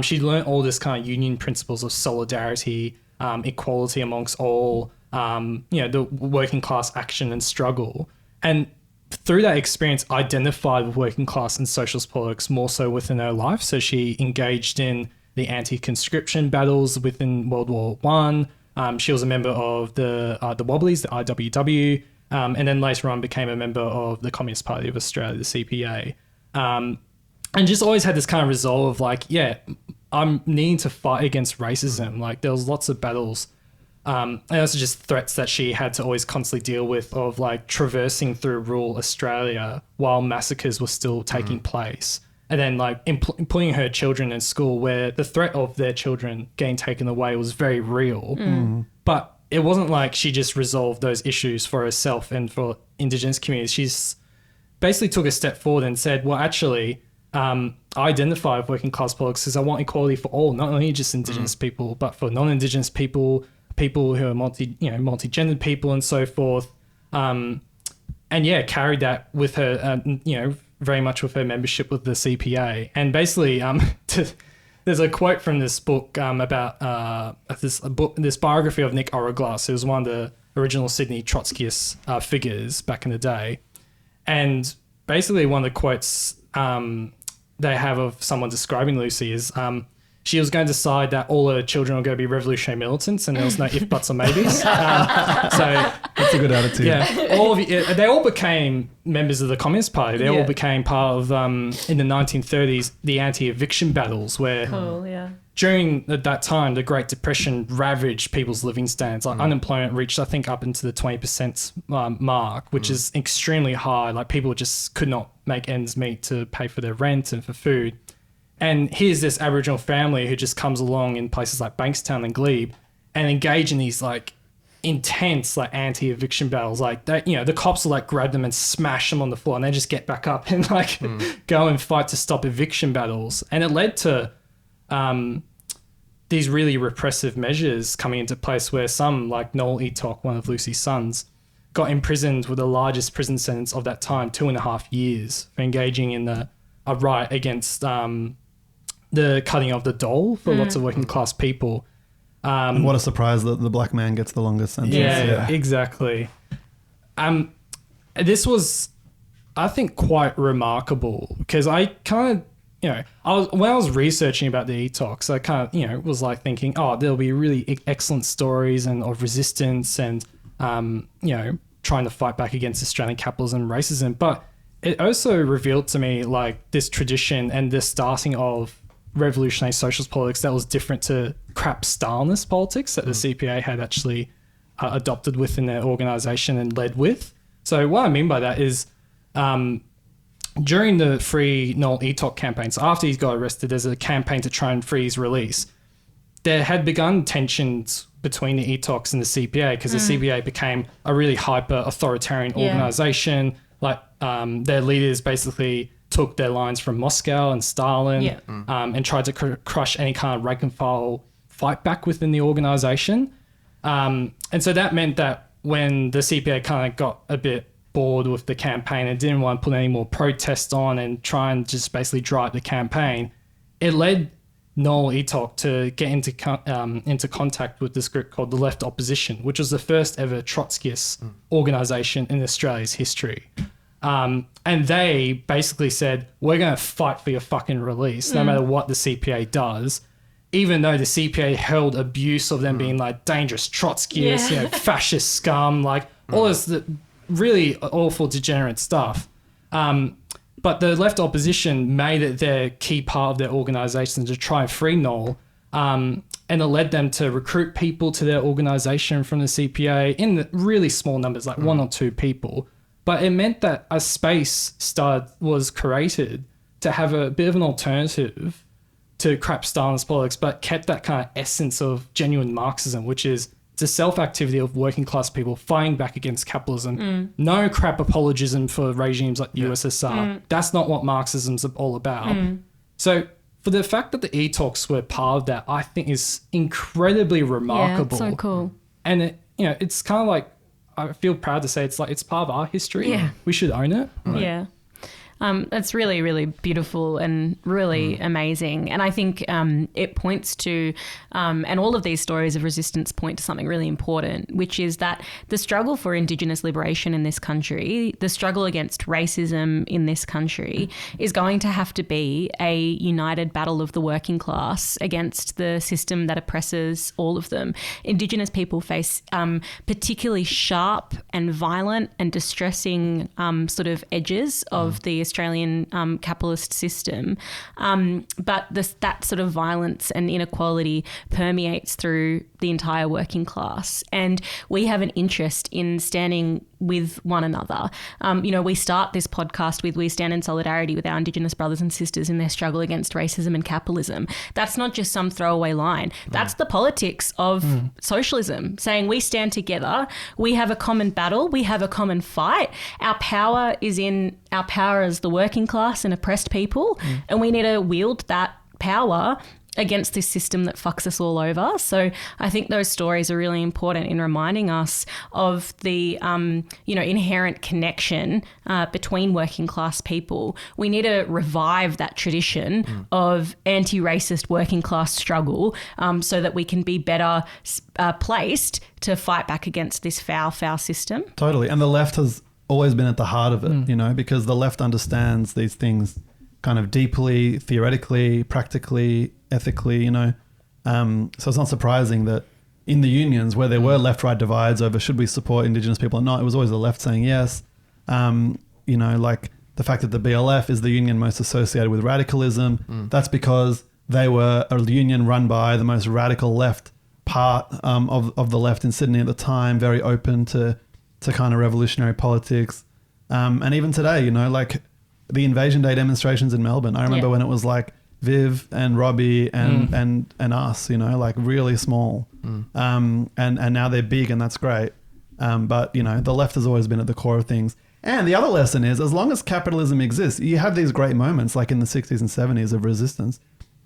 she learned all this kind of union principles of solidarity, equality amongst all, the working class action and struggle. And through that experience, identified with working class and socialist politics more so within her life. So she engaged in the anti-conscription battles within World War One. She was a member of the Wobblies, the IWW, and then later on became a member of the Communist Party of Australia, the CPA. And just always had this kind of resolve of like, yeah, I'm needing to fight against racism. Like there was lots of battles, and also just threats that she had to always constantly deal with, of like traversing through rural Australia while massacres were still taking place. And then like putting her children in school where the threat of their children getting taken away was very real. But it wasn't like she just resolved those issues for herself and for Indigenous communities. She's basically took a step forward and said, well, actually, I identify with working class politics because I want equality for all, not only just Indigenous people, but for non-Indigenous people, people who are multi-gendered people and so forth. And yeah, carried that with her, very much with her membership with the CPA. And basically, there's a quote from this book about this biography of Nick Orreglass, who was one of the original Sydney Trotskyist figures back in the day. And basically one of the quotes they have of someone describing Lucy is she was going to decide that all her children were going to be revolutionary militants and there was no if, buts or maybes. So that's a good attitude. Yeah, they all became members of the Communist Party. They all became part of, in the 1930s, the anti-eviction battles where during that time, the Great Depression ravaged people's living standards. Like unemployment reached, I think, up into the 20% mark, which is extremely high. Like people just could not make ends meet to pay for their rent and for food. And here's this Aboriginal family who just comes along in places like Bankstown and Glebe and engage in these like intense like anti-eviction battles. Like that, the cops will like grab them and smash them on the floor and they just get back up and like go and fight to stop eviction battles. And it led to these really repressive measures coming into place where some, like Noel Etok, one of Lucy's sons, got imprisoned with the largest prison sentence of that time, 2.5 years, for engaging in a riot against the cutting of the dole for lots of working class people. And what a surprise that the black man gets the longest sentence. Yeah, exactly. This was, I think, quite remarkable because I kind of, when I was researching about the Etoks, I kind of, was like thinking, oh, there'll be really excellent stories and of resistance and, trying to fight back against Australian capitalism and racism. But it also revealed to me like this tradition and the starting of revolutionary socialist politics that was different to crap Stalinist politics that the CPA had actually adopted within their organization and led with. So what I mean by that is during the Free Noel Etok campaign, so after he got arrested, there's a campaign to try and free his release. There had begun tensions between the Etoks and the CPA because the CPA became a really hyper authoritarian organization. Like their leaders basically took their lines from Moscow and Stalin and tried to crush any kind of rank and file fight back within the organization. And so that meant that when the CPA kind of got a bit bored with the campaign and didn't want to put any more protests on and try and just basically drive the campaign, it led Noel Etok to get into contact with this group called the Left Opposition, which was the first ever Trotskyist organization in Australia's history. And they basically said, we're going to fight for your fucking release no matter what the CPA does, even though the CPA held abuse of them being like dangerous Trotskyists, fascist scum, like all this really awful degenerate stuff. But the left opposition made it their key part of their organisation to try and free Noel, and it led them to recruit people to their organisation from the CPA in really small numbers, like 1 or 2 people. But it meant that a space was created to have a bit of an alternative to crap Stalinist politics, but kept that kind of essence of genuine Marxism, which is the self-activity of working class people fighting back against capitalism. No crap apologism for regimes like the USSR. That's not what Marxism's all about. So for the fact that the e-talks were part of that, I think is incredibly remarkable. Yeah, so cool. And it, it's kind of like, I feel proud to say it's part of our history. Yeah. We should own it. Yeah. That's really, really beautiful and really amazing. And I think it points to, and all of these stories of resistance point to something really important, which is that the struggle for Indigenous liberation in this country, the struggle against racism in this country is going to have to be a united battle of the working class against the system that oppresses all of them. Indigenous people face particularly sharp and violent and distressing sort of edges of the Australian capitalist system. But that sort of violence and inequality permeates through the entire working class. And we have an interest in standing with one another. We start this podcast with we stand in solidarity with our Indigenous brothers and sisters in their struggle against racism and capitalism. That's not just some throwaway line. That's the politics of socialism, saying we stand together, we have a common battle, we have a common fight. Our power as the working class and oppressed people, and we need to wield that power against this system that fucks us all over. So I think those stories are really important in reminding us of the, inherent connection between working class people. We need to revive that tradition of anti-racist working class struggle so that we can be better placed to fight back against this foul system. Totally. And the left has always been at the heart of it, because the left understands these things kind of deeply, theoretically, practically, ethically, so it's not surprising that in the unions where there were left-right divides over should we support Indigenous people or not, it was always the left saying yes. Like the fact that the BLF is the union most associated with radicalism, that's because they were a union run by the most radical left part of the left in Sydney at the time, very open to kind of revolutionary politics. And even today, like the Invasion Day demonstrations in Melbourne, I remember when it was like Viv and Robbie and us, like really small. And now they're big and that's great. But, the left has always been at the core of things. And the other lesson is, as long as capitalism exists, you have these great moments like in the 60s and 70s of resistance,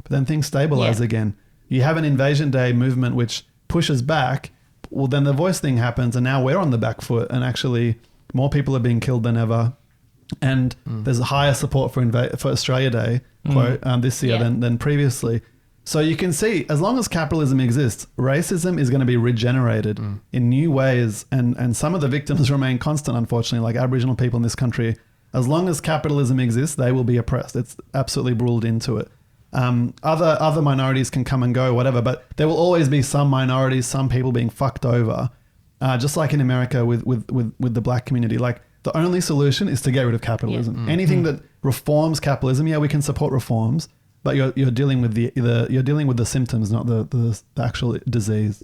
but then things stabilize again. You have an Invasion Day movement which pushes back. Well, then the voice thing happens and now we're on the back foot and actually more people are being killed than ever. And there's a higher support for Australia Day quote this year than previously. So you can see, as long as capitalism exists, racism is going to be regenerated in new ways. And some of the victims remain constant, unfortunately, like Aboriginal people in this country. As long as capitalism exists, they will be oppressed. It's absolutely ruled into it. Other minorities can come and go, whatever, but there will always be some minorities, some people being fucked over. Just like in America with the black community, like the only solution is to get rid of capitalism. Anything that reforms capitalism, we can support reforms, but you're dealing with the symptoms, not the actual disease.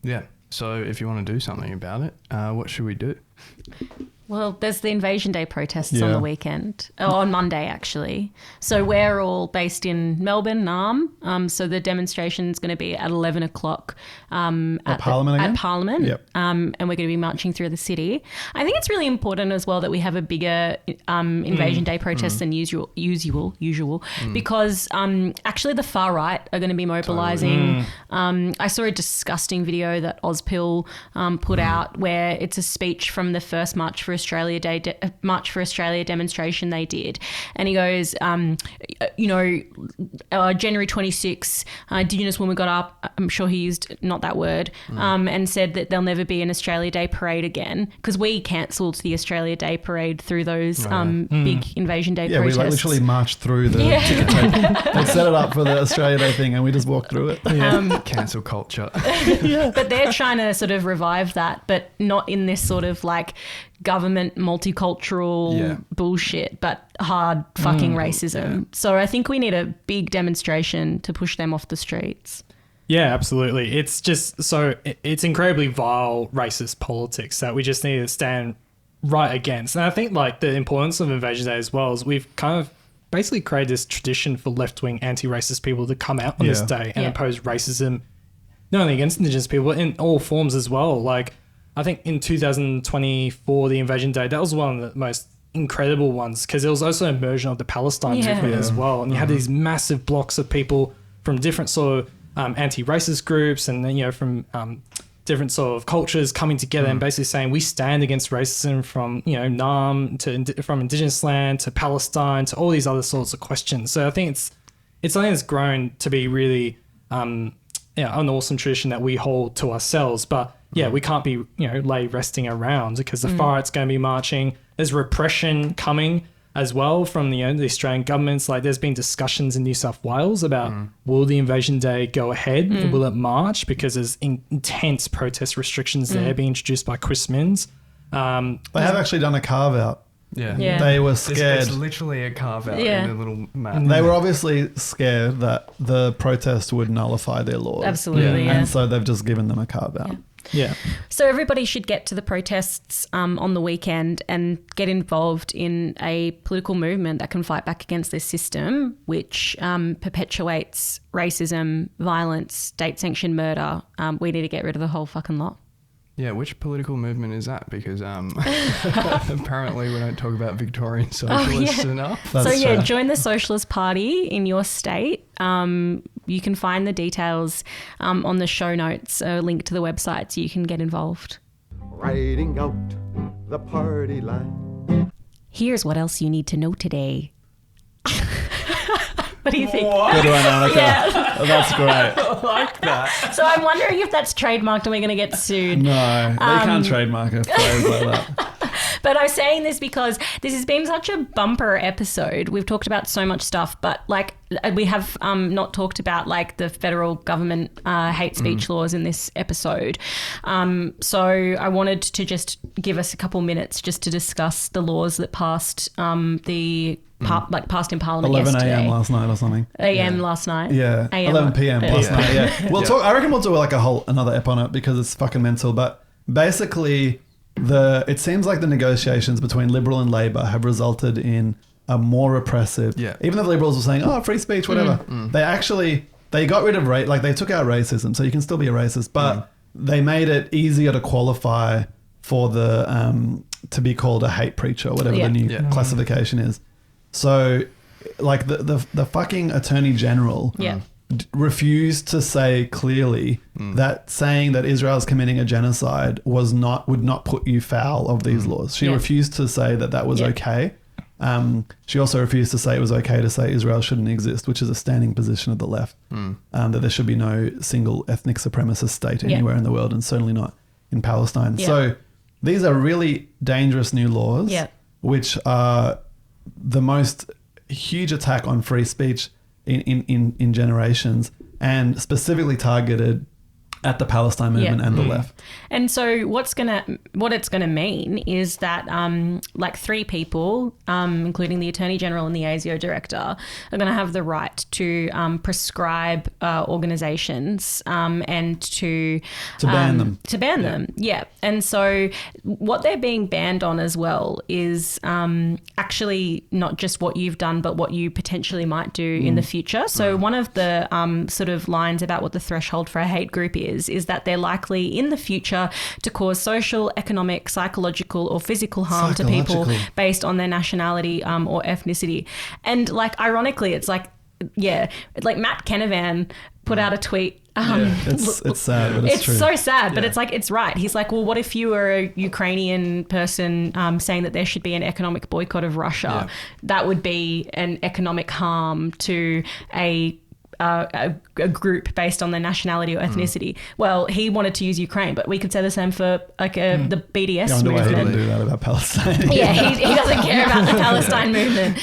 Yeah. So if you want to do something about it, what should we do? Well, there's the Invasion Day protests on the weekend, on Monday actually. So we're all based in Melbourne, Naarm. So the demonstration's going to be at 11 o'clock at Parliament again? At Parliament. Yep. And we're going to be marching through the city. I think it's really important as well that we have a bigger Invasion Day protest than usual, because actually the far right are going to be mobilising. I saw a disgusting video that Ozpil put out where it's a speech from the first March for Australia demonstration they did, and he goes, January 26, Indigenous woman got up, I'm sure he used not that word, and said that there'll never be an Australia Day parade again because we cancelled the Australia Day parade through those big Invasion Day protests. We literally marched through the ticket tape. They set it up for the Australia Day thing and we just walked through it. Cancel culture. But they're trying to sort of revive that, but not in this sort of like government multicultural bullshit, but hard fucking racism. So I think we need a big demonstration to push them off the streets. Yeah, absolutely. It's just it's incredibly vile racist politics that we just need to stand right against. And I think like the importance of Invasion Day as well is we've kind of basically created this tradition for left-wing anti-racist people to come out on this day and oppose racism, not only against Indigenous people, but in all forms as well. Like I think in 2024, the Invasion Day, that was one of the most incredible ones because it was also an immersion of the Palestine movement as well. And you had these massive blocks of people from different sort of anti-racist groups and then, from different sort of cultures coming together and basically saying we stand against racism from, Nam from Indigenous land to Palestine to all these other sorts of questions. So I think it's something that's grown to be really an awesome tradition that we hold to ourselves. But we can't be, lay resting around because the far right's going to be marching. There's repression coming as well from the Australian governments. Like there's been discussions in New South Wales about will the Invasion Day go ahead? Will it march? Because there's intense protest restrictions there being introduced by Chris Minns. They have actually done a carve out. Yeah. They were scared. It's literally a carve out in a little map. They were obviously scared that the protest would nullify their laws. Absolutely, And so they've just given them a carve out. Yeah. So everybody should get to the protests on the weekend and get involved in a political movement that can fight back against this system, which perpetuates racism, violence, state-sanctioned murder. We need to get rid of the whole fucking lot. Yeah, which political movement is that? Because apparently we don't talk about Victorian socialists enough. Join the Socialist Party in your state. You can find the details on the show notes, a link to the website so you can get involved. Riding out the party line. Here's what else you need to know today. What do you think? Good one, Annika. Yeah. That's great. I like that. So I'm wondering if that's trademarked and we're going to get sued. No, they can't trademark a phrase like that. But I'm saying this because this has been such a bumper episode. We've talked about so much stuff, but like we have not talked about like the federal government hate speech laws in this episode. So I wanted to just give us a couple minutes just to discuss the laws that passed passed in Parliament 11 yesterday. a.m. last night or something. A.m. last night. Yeah. AM 11 p.m. last night. Yeah. We'll talk. I reckon we'll do like another ep on it because it's fucking mental. But basically, it seems like the negotiations between Liberal and Labor have resulted in a more repressive. Yeah. Even though the Liberals were saying, "Oh, free speech, whatever," they got rid of they took out racism, so you can still be a racist, but they made it easier to qualify for the to be called a hate preacher, whatever the new classification is. So, like the fucking Attorney General refused to say clearly that saying that Israel is committing a genocide would not put you foul of these laws. She refused to say that was okay. She also refused to say it was okay to say Israel shouldn't exist, which is a standing position of the left, that there should be no single ethnic supremacist state anywhere in the world, and certainly not in Palestine. So these are really dangerous new laws, which are the most huge attack on free speech in generations, and specifically targeted at the Palestine movement and the left. And so what it's gonna mean is that like three people, including the Attorney General and the ASIO Director, are gonna have the right to prescribe organisations and to ban them. To ban them, yeah. And so what they're being banned on as well is actually not just what you've done, but what you potentially might do in the future. So one of the sort of lines about what the threshold for a hate group is that they're likely in the future to cause social, economic, psychological or physical harm to people based on their nationality or ethnicity. And like ironically, it's like Matt Canavan put out a tweet. It's sad, but it's true. So sad, but it's like, it's right. He's like, well, what if you were a Ukrainian person saying that there should be an economic boycott of Russia? That would be an economic harm to a group based on their nationality or ethnicity. Well, he wanted to use Ukraine, but we could say the same for like the BDS movement. He didn't do that about Palestine. He doesn't care about the Palestine movement.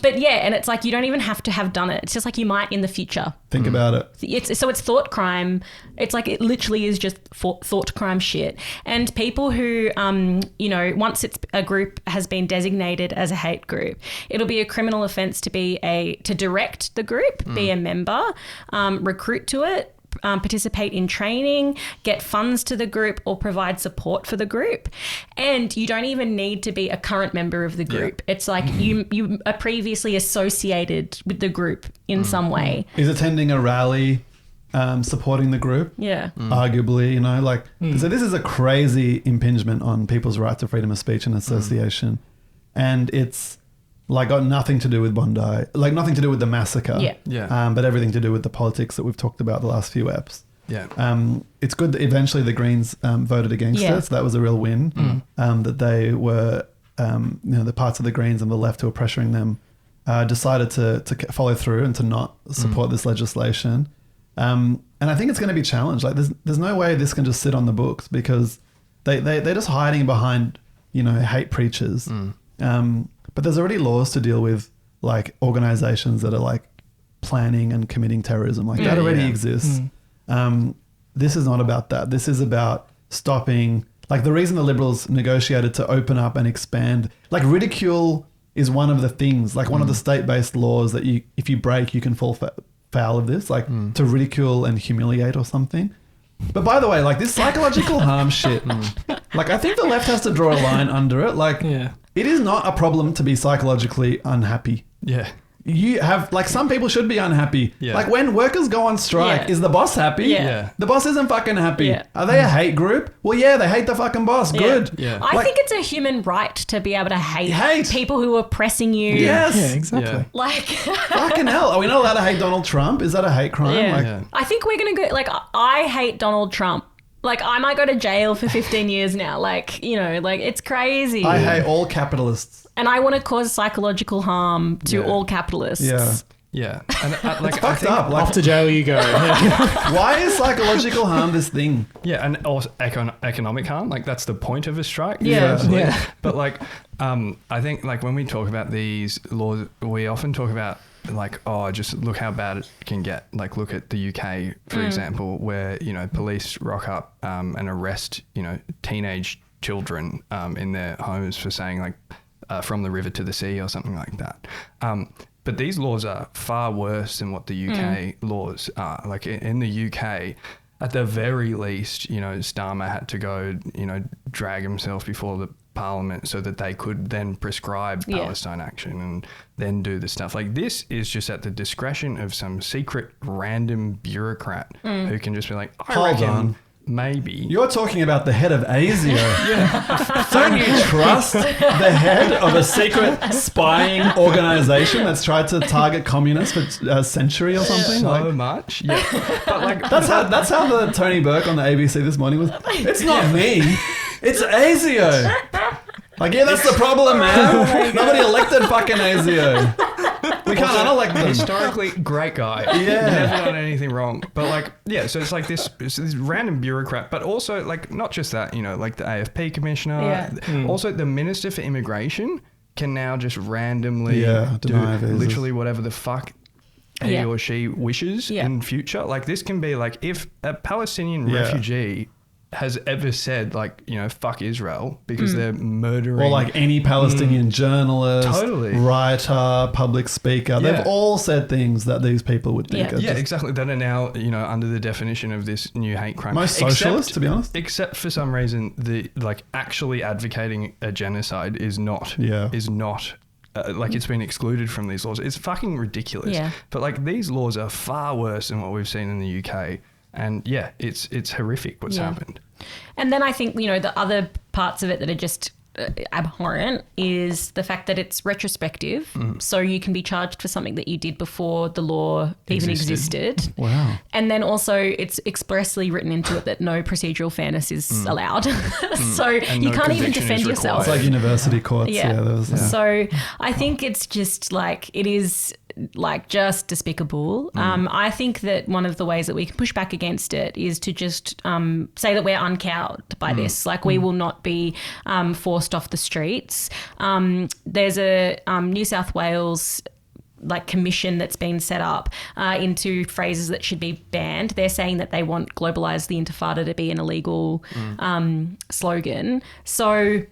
But and it's like you don't even have to have done it. It's just like you might in the future. Think about it. It's thought crime. It's like it literally is just thought crime shit. And people who, once a group has been designated as a hate group, it'll be a criminal offence to direct the group, be a member, recruit to it, participate in training, get funds to the group, or provide support for the group. And you don't even need to be a current member of the group. Yeah. It's like you are previously associated with the group in some way. Is attending a rally supporting the group? Yeah. Arguably, so this is a crazy impingement on people's right to freedom of speech and association. And it's like got nothing to do with Bondi, like nothing to do with the massacre. But everything to do with the politics that we've talked about the last few eps. It's good that eventually the Greens voted against it, so that was a real win. That they were, the parts of the Greens and the left who were pressuring them decided to follow through and to not support this legislation. And I think it's going to be challenged. Like there's no way this can just sit on the books because they're just hiding behind, hate preachers. But there's already laws to deal with like organizations that are like planning and committing terrorism. Like that already exists. This is not about that. This is about stopping, like the reason the Liberals negotiated to open up and expand, like ridicule is one of the things, like one of the state-based laws that if you break, you can fall foul of this, like to ridicule and humiliate or something. But by the way, like this psychological harm shit, like I think the left has to draw a line under it. Like it is not a problem to be psychologically unhappy. You have, like, some people should be unhappy. Like when workers go on strike, is the boss happy? The boss isn't fucking happy. Are they a hate group? Well, yeah, they hate the fucking boss. Good. I think it's a human right to be able to hate people who are pressing you. Yes. Yeah, exactly. Like fucking hell. Are we not allowed to hate Donald Trump? Is that a hate crime? I think we're going to go, like, I hate Donald Trump. Like, I might go to jail for 15 years now. Like, it's crazy. I hate all capitalists. And I want to cause psychological harm to all capitalists. Yeah. And like, it's fucked up. Like, off to jail you go. Why is psychological harm this thing? Yeah, and also economic harm. Like, that's the point of a strike. Yeah. But like, I think like when we talk about these laws, we often talk about like, oh, just look how bad it can get. Like, look at the UK, for example, where, police rock up and arrest, teenage children in their homes for saying like, from the river to the sea or something like that. But these laws are far worse than what the UK laws are. Like in the UK, at the very least, Starmer had to go, drag himself before the Parliament so that they could then prescribe Palestine action and then do the stuff. Like, this is just at the discretion of some secret random bureaucrat who can just be like, I reckon maybe. You're talking about the head of ASIO. Don't you trust the head of a secret spying organization that's tried to target communists for a century or something? So much. Yeah. But like, that's how the Tony Burke on the ABC this morning was. It's not me. It's ASIO. Like, yeah, that's the problem, man. Nobody elected fucking ASIO. We can't unelect them. Historically, great guy. Never done anything wrong. But like, so it's like this random bureaucrat, but also like not just that, like the AFP commissioner, also the Minister for Immigration can now just randomly do literally whatever the fuck he or she wishes in future. Like, this can be like, if a Palestinian refugee has ever said like, fuck Israel because they're murdering, or like any Palestinian journalist, writer, public speaker, they've all said things that these people would think are exactly, that are now under the definition of this new hate crime. Most socialists, to be honest, except for some reason the like actually advocating a genocide is not like, it's been excluded from these laws. It's fucking ridiculous. But like, these laws are far worse than what we've seen in the UK. And it's horrific what's happened. And then I think, the other parts of it that are just abhorrent is the fact that it's retrospective. So you can be charged for something that you did before the law even existed. Wow. And then also it's expressly written into it that no procedural fairness is allowed. So you can't even defend yourself. It's like university courts. So I think it's just like, it is like just despicable. I think that one of the ways that we can push back against it is to just say that we're uncowed by this. Like, we will not be forced off the streets. There's a New South Wales like commission that's been set up into phrases that should be banned. They're saying that they want globalize the Intifada to be an illegal slogan. So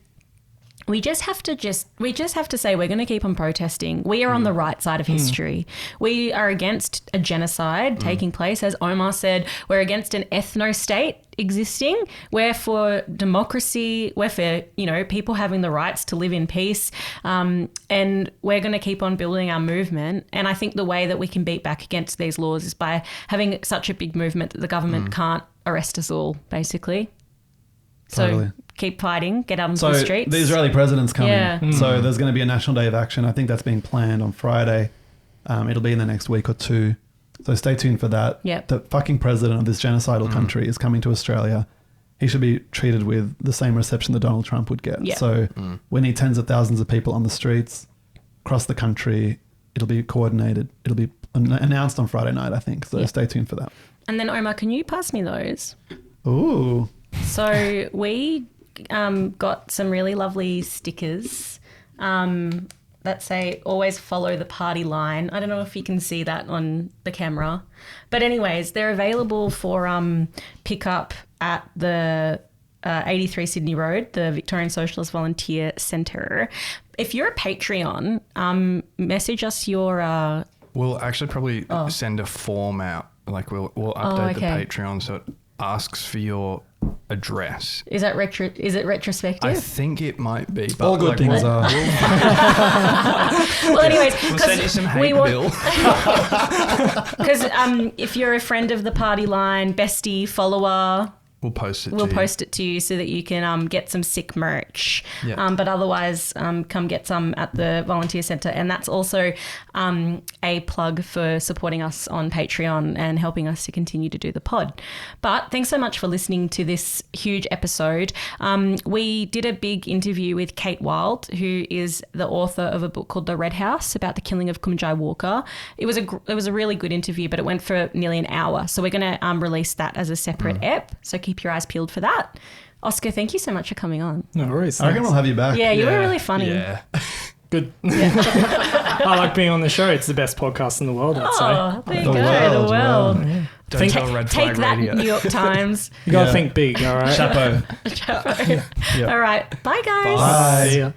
we just have to say we're going to keep on protesting. We are on the right side of history. We are against a genocide taking place. As Omar said, we're against an ethno-state existing. We're for democracy. We're for, people having the rights to live in peace. And we're going to keep on building our movement. And I think the way that we can beat back against these laws is by having such a big movement that the government can't arrest us all, basically. Totally. So keep fighting, get out onto the streets. The Israeli president's coming. Yeah. So there's going to be a national day of action. I think that's being planned on Friday. It'll be in the next week or two. So stay tuned for that. Yep. The fucking president of this genocidal country is coming to Australia. He should be treated with the same reception that Donald Trump would get. Yeah. So we need tens of thousands of people on the streets across the country. It'll be coordinated. It'll be announced on Friday night, I think. So stay tuned for that. And then, Omar, can you pass me those? Ooh. So we got some really lovely stickers that say always follow the party line. I don't know if you can see that on the camera. But anyways, they're available for pickup at the 83 Sydney Road, the Victorian Socialist Volunteer Centre. If you're a Patreon, message us your... We'll actually probably send a form out. Like we'll update the Patreon so it asks for your address. Is it retrospective? I think it might be. But all good things are. Well, anyways, we'll send you some hate bill. Because if you're a friend of the party line, bestie, follower, we'll post it to you so that you can get some sick merch. Yeah. But otherwise, come get some at the volunteer centre. And that's also a plug for supporting us on Patreon and helping us to continue to do the pod. But thanks so much for listening to this huge episode. We did a big interview with Kate Wild, who is the author of a book called The Red House about the killing of Kumjai Walker. It was a really good interview, but it went for nearly an hour. So we're going to release that as a separate ep. So keep your eyes peeled for that. Oscar, thank you so much for coming on. No worries. I reckon we'll have you back. Yeah, you were really funny. Yeah. Good. I like being on the show. It's the best podcast in the world, I'd say. Oh, there you The go. world, The world. Yeah. Don't tell Red Flag Take that, Radio. New York Times. You got to think big, all right? Chapeau. All right. Bye, guys. Bye. See ya.